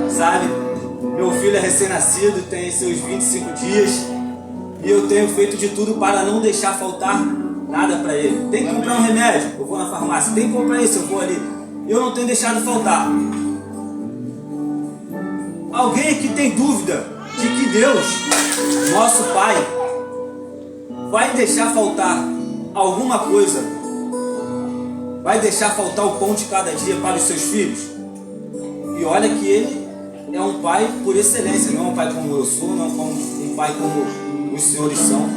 sabe? Meu filho é recém-nascido, tem seus 25 dias, e eu tenho feito de tudo para não deixar faltar nada para ele. Tem que comprar um remédio, eu vou na farmácia. Tem que comprar isso, eu vou ali. Eu não tenho deixado faltar. Alguém aqui tem dúvida de que Deus, nosso Pai, vai deixar faltar alguma coisa? Vai deixar faltar o pão de cada dia para os seus filhos? E olha que Ele é um Pai por excelência, não é um Pai como eu sou, não é um Pai como os senhores são.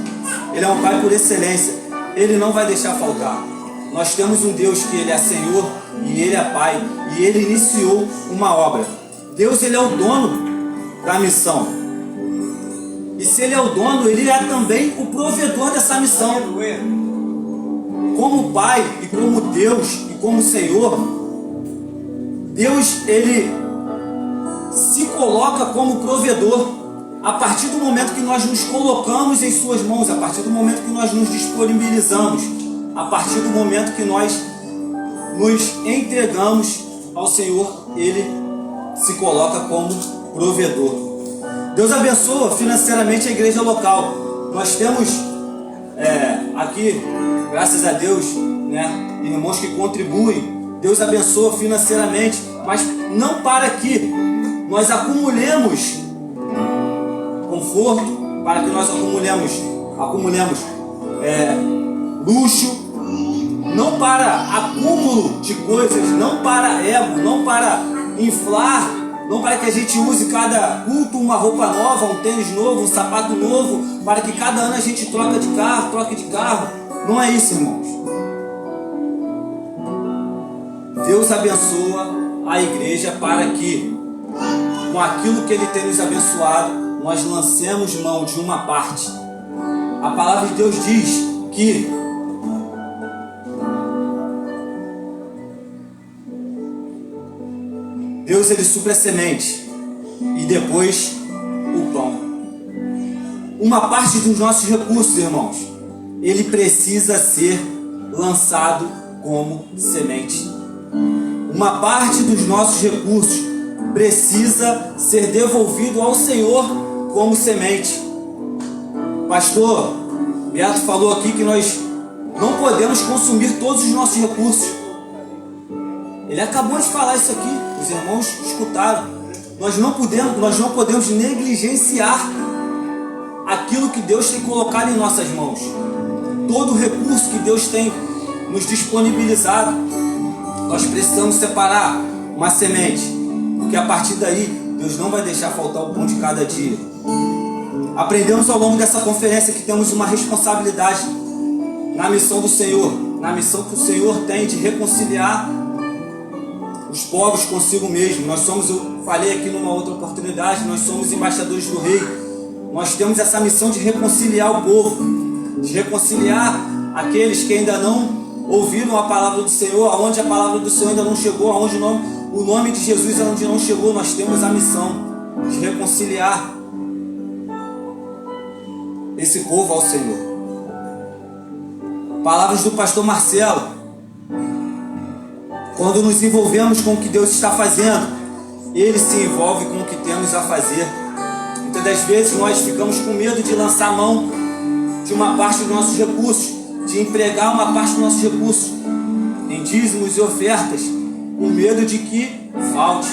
Ele é um Pai por excelência. Ele não vai deixar faltar. Nós temos um Deus que Ele é Senhor e Ele é Pai, e Ele iniciou uma obra. Deus, Ele é o dono da missão. E se Ele é o dono, Ele é também o provedor dessa missão. Como Pai e como Deus e como Senhor, Deus, Ele se coloca como provedor a partir do momento que nós nos colocamos em Suas mãos, a partir do momento que nós nos disponibilizamos, a partir do momento que nós nos entregamos ao Senhor, Ele se coloca como provedor. Deus abençoa financeiramente a igreja local. Nós temos aqui, graças a Deus, né, irmãos que contribuem. Deus abençoa financeiramente, mas não para que nós acumulemos conforto, para que nós acumulemos luxo, não para acúmulo de coisas, não para ego, não para inflar, não para que a gente use cada culto uma roupa nova, um tênis novo, um sapato novo, para que cada ano a gente troque de carro. Não é isso, irmãos. Deus abençoa a igreja para que, com aquilo que Ele tem nos abençoado, nós lancemos mão de uma parte. A palavra de Deus diz que Deus, Ele supre a semente e depois o pão. Uma parte dos nossos recursos, irmãos, ele precisa ser lançado como semente. Uma parte dos nossos recursos precisa ser devolvido ao Senhor como semente. Pastor Beato falou aqui que nós não podemos consumir todos os nossos recursos. Ele acabou de falar isso aqui, os irmãos escutaram. Nós não podemos negligenciar aquilo que Deus tem colocado em nossas mãos. Todo o recurso que Deus tem nos disponibilizado, nós precisamos separar uma semente, porque a partir daí Deus não vai deixar faltar o pão de cada dia. Aprendemos ao longo dessa conferência que temos uma responsabilidade na missão do Senhor, na missão que o Senhor tem de reconciliar os povos consigo mesmo. Nós somos, eu falei aqui numa outra oportunidade, nós somos embaixadores do Rei. Nós temos essa missão de reconciliar o povo, de reconciliar aqueles que ainda não ouviram a palavra do Senhor, aonde a palavra do Senhor ainda não chegou, aonde o nome de Jesus ainda não chegou. Nós temos a missão de reconciliar esse povo ao Senhor. Palavras do pastor Marcelo: quando nos envolvemos com o que Deus está fazendo, Ele se envolve com o que temos a fazer. Muitas das vezes nós ficamos com medo de lançar mão de uma parte dos nossos recursos, de empregar uma parte dos nossos recursos em dízimos e ofertas, com medo de que falte.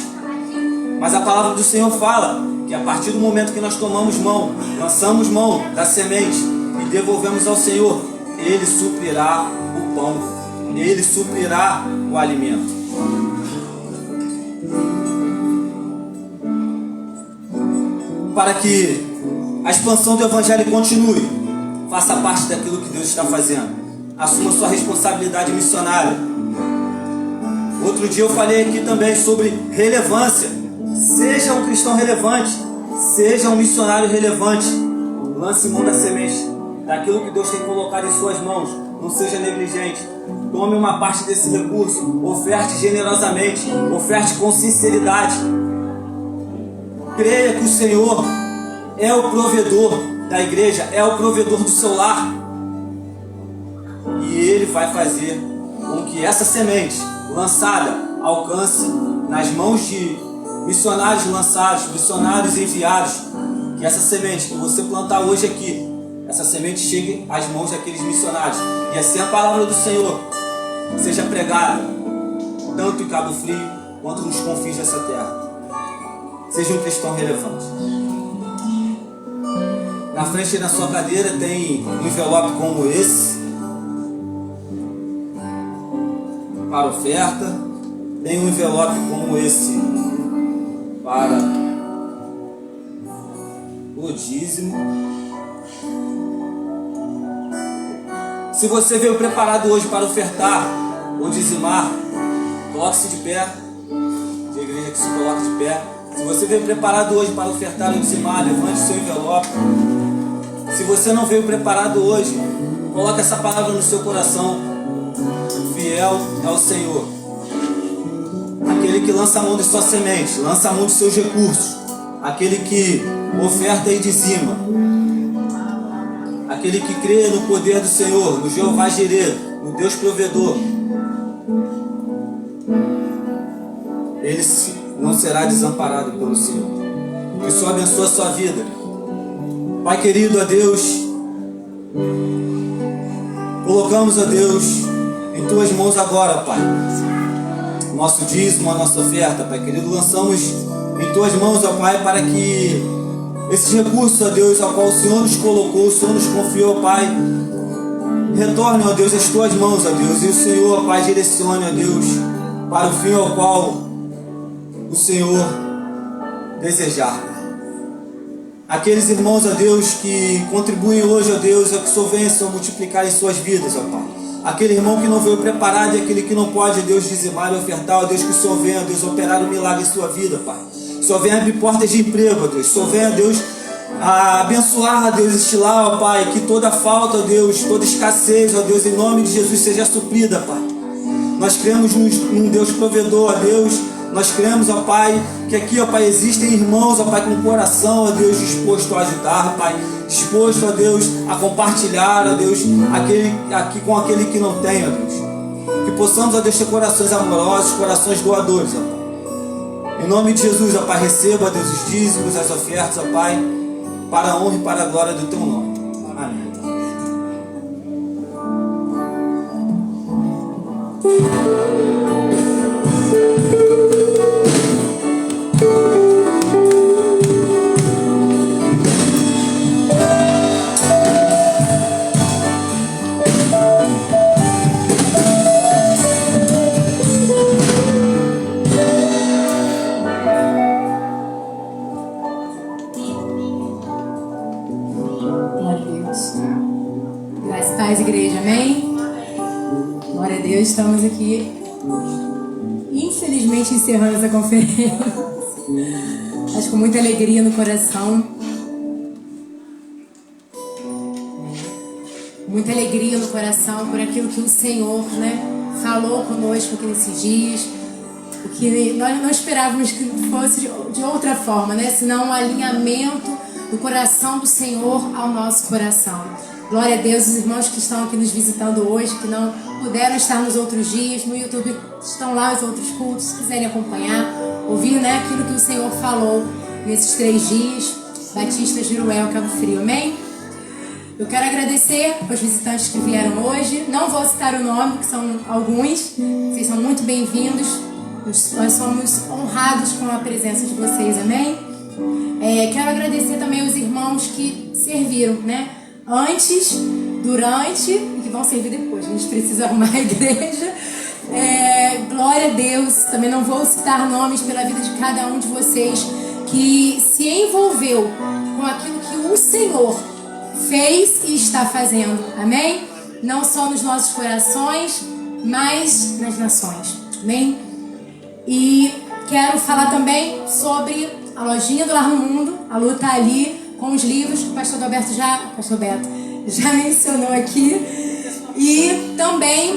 Mas a palavra do Senhor fala que a partir do momento que nós tomamos mão, lançamos mão da semente e devolvemos ao Senhor, Ele suprirá o pão, Ele suprirá o alimento. Para que a expansão do Evangelho continue, faça parte daquilo que Deus está fazendo. Assuma sua responsabilidade missionária. Outro dia eu falei aqui também sobre relevância. Seja um cristão relevante, seja um missionário relevante. Lance mão da semente, daquilo que Deus tem colocado em suas mãos. Não seja negligente. Tome uma parte desse recurso, oferte generosamente, oferte com sinceridade. Creia que o Senhor é o provedor da igreja, é o provedor do seu lar. E Ele vai fazer com que essa semente lançada alcance nas mãos de missionários lançados, missionários enviados. Que essa semente que você plantar hoje aqui, essa semente chegue às mãos daqueles missionários. E assim a palavra do Senhor seja pregada, tanto em Cabo Frio quanto nos confins dessa terra. seja um cristão relevante. Na frente da sua cadeira tem um envelope como esse, para oferta. Tem um envelope como esse para o dízimo. Se você veio preparado hoje para ofertar ou dizimar, coloque-se de pé. A igreja que se coloca de pé. Se você veio preparado hoje para ofertar ou dizimar, levante seu envelope. Se você não veio preparado hoje, coloque essa palavra no seu coração. Fiel é o Senhor, aquele que lança a mão de sua semente, lança a mão de seus recursos, aquele que oferta e dizima, aquele que crê no poder do Senhor, no Jeová Jireh, no Deus provedor. Ele não será desamparado pelo Senhor. Que o Senhor abençoe a sua vida. Pai querido, a Deus, colocamos, a Deus, em tuas mãos agora, Pai, nosso dízimo, a nossa oferta, Pai querido, lançamos em tuas mãos, ó Pai, para que esses recursos, ó Deus, ao qual o Senhor nos colocou, o Senhor nos confiou, Pai, retorne, ó Deus, as tuas mãos, ó Deus, e o Senhor, ó Pai, direcione, ó Deus, para o fim ao qual o Senhor desejar. Aqueles irmãos, ó Deus, que contribuem hoje, ó Deus, é que o Senhor venha, Senhor, multiplicar em suas vidas, ó Pai. Aquele irmão que não veio preparado e aquele que não pode, ó Deus, dizimar e ofertar, ó Deus, que o Senhor venha, ó Deus, operar um milagre em sua vida, Pai. O Senhor venha abrir portas de emprego, ó Deus. O Senhor venha, ó Deus, a abençoar, ó Deus, este lar, ó Pai, que toda falta, ó Deus, toda escassez, ó Deus, em nome de Jesus seja suprida, Pai. Nós cremos num Deus provedor, ó Deus. Nós cremos, ó Pai, que aqui, ó Pai, existem irmãos, ó Pai, com o coração, ó Deus, disposto a ajudar, Pai, disposto, ó Deus, a compartilhar, ó Deus, aqui com aquele que não tem, ó Deus. Que possamos, ó Deus, ter corações amorosos, corações doadores, ó Pai. Em nome de Jesus, ó Pai, receba, ó Deus, os dízimos, as ofertas, ó Pai, para a honra e para a glória do Teu nome. Amém. Estamos aqui, infelizmente, encerrando essa conferência, mas com muita alegria no coração, muita alegria no coração por aquilo que o Senhor, falou conosco aqui nesses dias, o que nós não esperávamos que fosse de outra forma, senão um alinhamento do coração do Senhor ao nosso coração. Glória a Deus, os irmãos que estão aqui nos visitando hoje, que não puderam estar nos outros dias, no YouTube estão lá os outros cultos, se quiserem acompanhar, ouvir aquilo que o Senhor falou nesses 3 dias, Batista Jeruel, Cabo Frio, amém? Eu quero agradecer aos visitantes que vieram hoje, não vou citar o nome, que são alguns, vocês são muito bem-vindos, nós somos honrados com a presença de vocês, amém? Quero agradecer também aos irmãos que serviram, antes, durante e que vão servir depois. A gente precisa arrumar a igreja. Glória a Deus. Também não vou citar nomes pela vida de cada um de vocês que se envolveu com aquilo que o Senhor fez e está fazendo. Amém? Não só nos nossos corações, mas nas nações. Amém? E quero falar também sobre a lojinha do Lar no Mundo. A Lu está ali com os livros que o pastor Beto já mencionou aqui. E também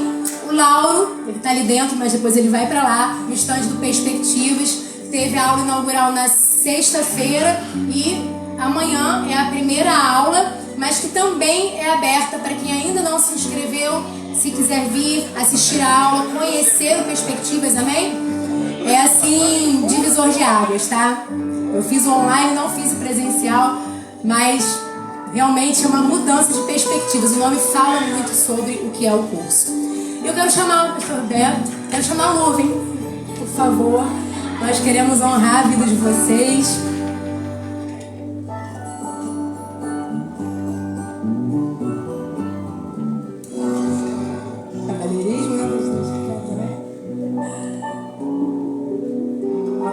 o Lauro, ele está ali dentro, mas depois ele vai para lá, no estande do Perspectivas. Teve a aula inaugural na sexta-feira e amanhã é a primeira aula, mas que também é aberta para quem ainda não se inscreveu, se quiser vir, assistir a aula, conhecer o Perspectivas, amém? É assim, divisor de águas, tá? Eu fiz o online, não fiz o presencial, mas realmente é uma mudança de perspectivas. O nome fala muito sobre o que é o curso. Eu quero chamar o pastor Beto, quero chamar a Nuvem, por favor, Nós queremos honrar a vida de vocês.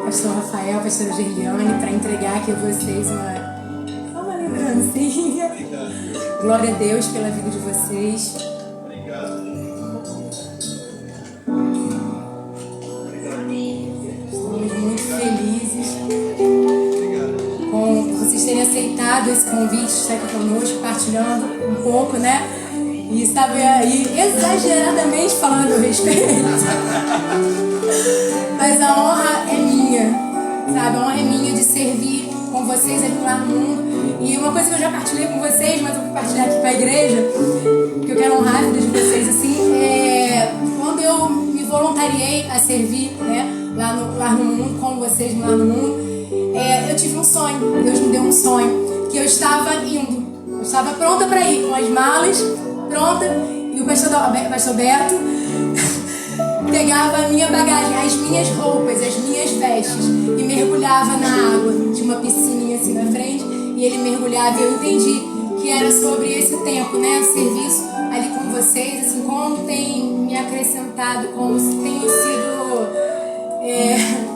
Pastor Rafael, pastora Gerliane, para entregar aqui a vocês uma lembrancinha. Glória a Deus pela vida de vocês. Estamos muito felizes com vocês terem aceitado esse convite, estar aqui conosco, partilhando um pouco, né? E estava aí exageradamente falando a respeito. Mas a honra é minha, sabe? A honra é minha de servir com vocês aqui no Lar Mundo. E uma coisa que eu já partilhei com vocês, mas eu vou partilhar aqui com a igreja, que eu quero honrar a vida de vocês, assim, quando eu me voluntariei a servir, né, lá no Lar Mundo, com vocês no Lar Mundo, eu tive um sonho. Deus me deu um sonho, que eu estava indo. Eu estava pronta para ir, com as malas, pronta, e o pastor Beto pegava a minha bagagem, as minhas roupas, as minhas vestes e mergulhava na água. Tinha uma piscininha assim na frente e ele mergulhava e eu entendi que era sobre esse tempo, né? O serviço ali com vocês, assim, como tem me acrescentado, como tem sido,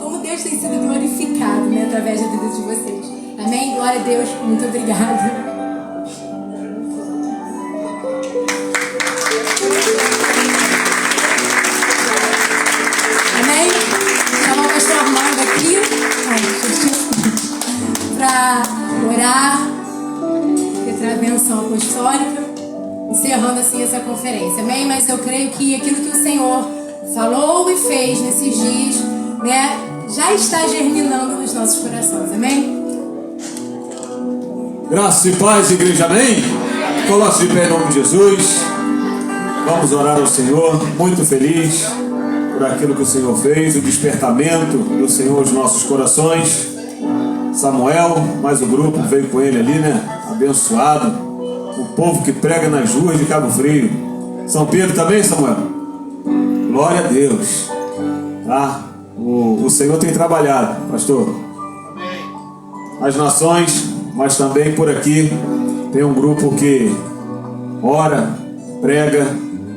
como Deus tem sido glorificado, né? Através da vida de vocês. Amém? Glória a Deus. Muito obrigada. Para orar, ter a benção apostólica, encerrando assim essa conferência, amém? Mas eu creio que aquilo que o Senhor falou e fez nesses dias, né, já está germinando nos nossos corações, amém? Graça e paz, igreja, amém? Coloque-se de pé em nome de Jesus. Vamos orar ao Senhor, muito feliz por aquilo que o Senhor fez, o despertamento do Senhor aos nossos corações. Samuel, mais o grupo veio com ele ali, né? Abençoado. O povo que prega nas ruas de Cabo Frio. São Pedro também, Samuel? Glória a Deus. Tá? O Senhor tem trabalhado, pastor. As nações, mas também por aqui tem um grupo que ora, prega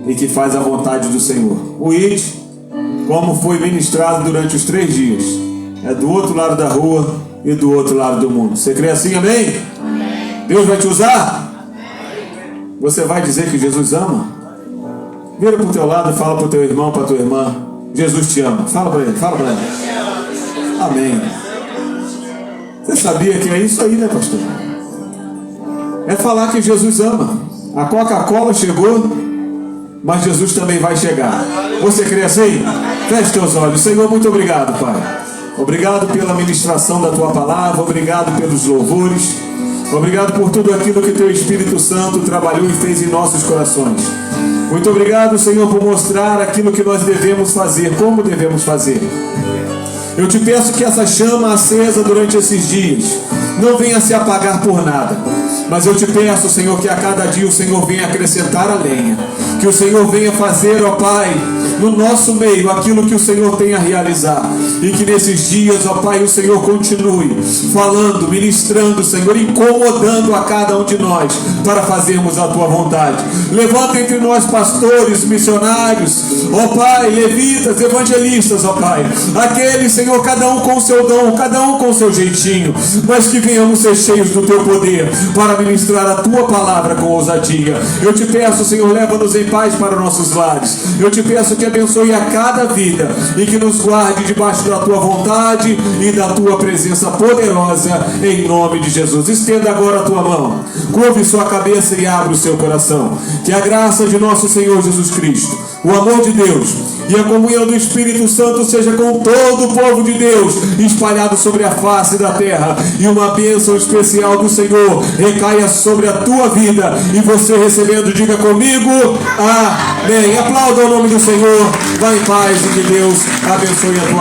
e que faz a vontade do Senhor. O ID, como foi ministrado durante os 3 dias, é do outro lado da rua e do outro lado do mundo. Você crê assim, amém? Amém. Deus vai te usar? Amém. Você vai dizer que Jesus ama? Vira para o teu lado e fala para o teu irmão, para a tua irmã: Jesus te ama. Fala para ele, fala para ele. Amém. Você sabia que é isso aí, né, pastor? É falar que Jesus ama. A Coca-Cola chegou, mas Jesus também vai chegar. Você crê assim? Feche teus olhos. Senhor, muito obrigado, Pai. Obrigado pela ministração da Tua palavra, obrigado pelos louvores, obrigado por tudo aquilo que Teu Espírito Santo trabalhou e fez em nossos corações. Muito obrigado, Senhor, por mostrar aquilo que nós devemos fazer, como devemos fazer. Eu te peço que essa chama acesa durante esses dias não venha se apagar por nada, mas eu te peço, Senhor, que a cada dia o Senhor venha acrescentar a lenha, que o Senhor venha fazer, ó Pai, no nosso meio aquilo que o Senhor tem a realizar, e que nesses dias, ó Pai, o Senhor continue falando, ministrando, Senhor, incomodando a cada um de nós para fazermos a Tua vontade. Levanta entre nós pastores, missionários, ó Pai, levitas, evangelistas, ó Pai, aqueles, Senhor, cada um com o seu dom, cada um com o seu jeitinho, mas que venhamos ser cheios do Teu poder para ministrar a Tua palavra com ousadia. Eu te peço, Senhor, leva-nos em paz para nossos lares. Eu te peço que abençoe a cada vida e que nos guarde debaixo da Tua vontade e da Tua presença poderosa, em nome de Jesus. Estenda agora a Tua mão, curve sua cabeça e abra o seu coração. Que a graça de nosso Senhor Jesus Cristo, o amor de Deus e a comunhão do Espírito Santo seja com todo o povo de Deus espalhado sobre a face da terra, e uma bênção especial do Senhor recaia sobre a tua vida, e você recebendo, diga comigo, amém. Aplauda o nome do Senhor, vá em paz e que Deus abençoe a tua vida.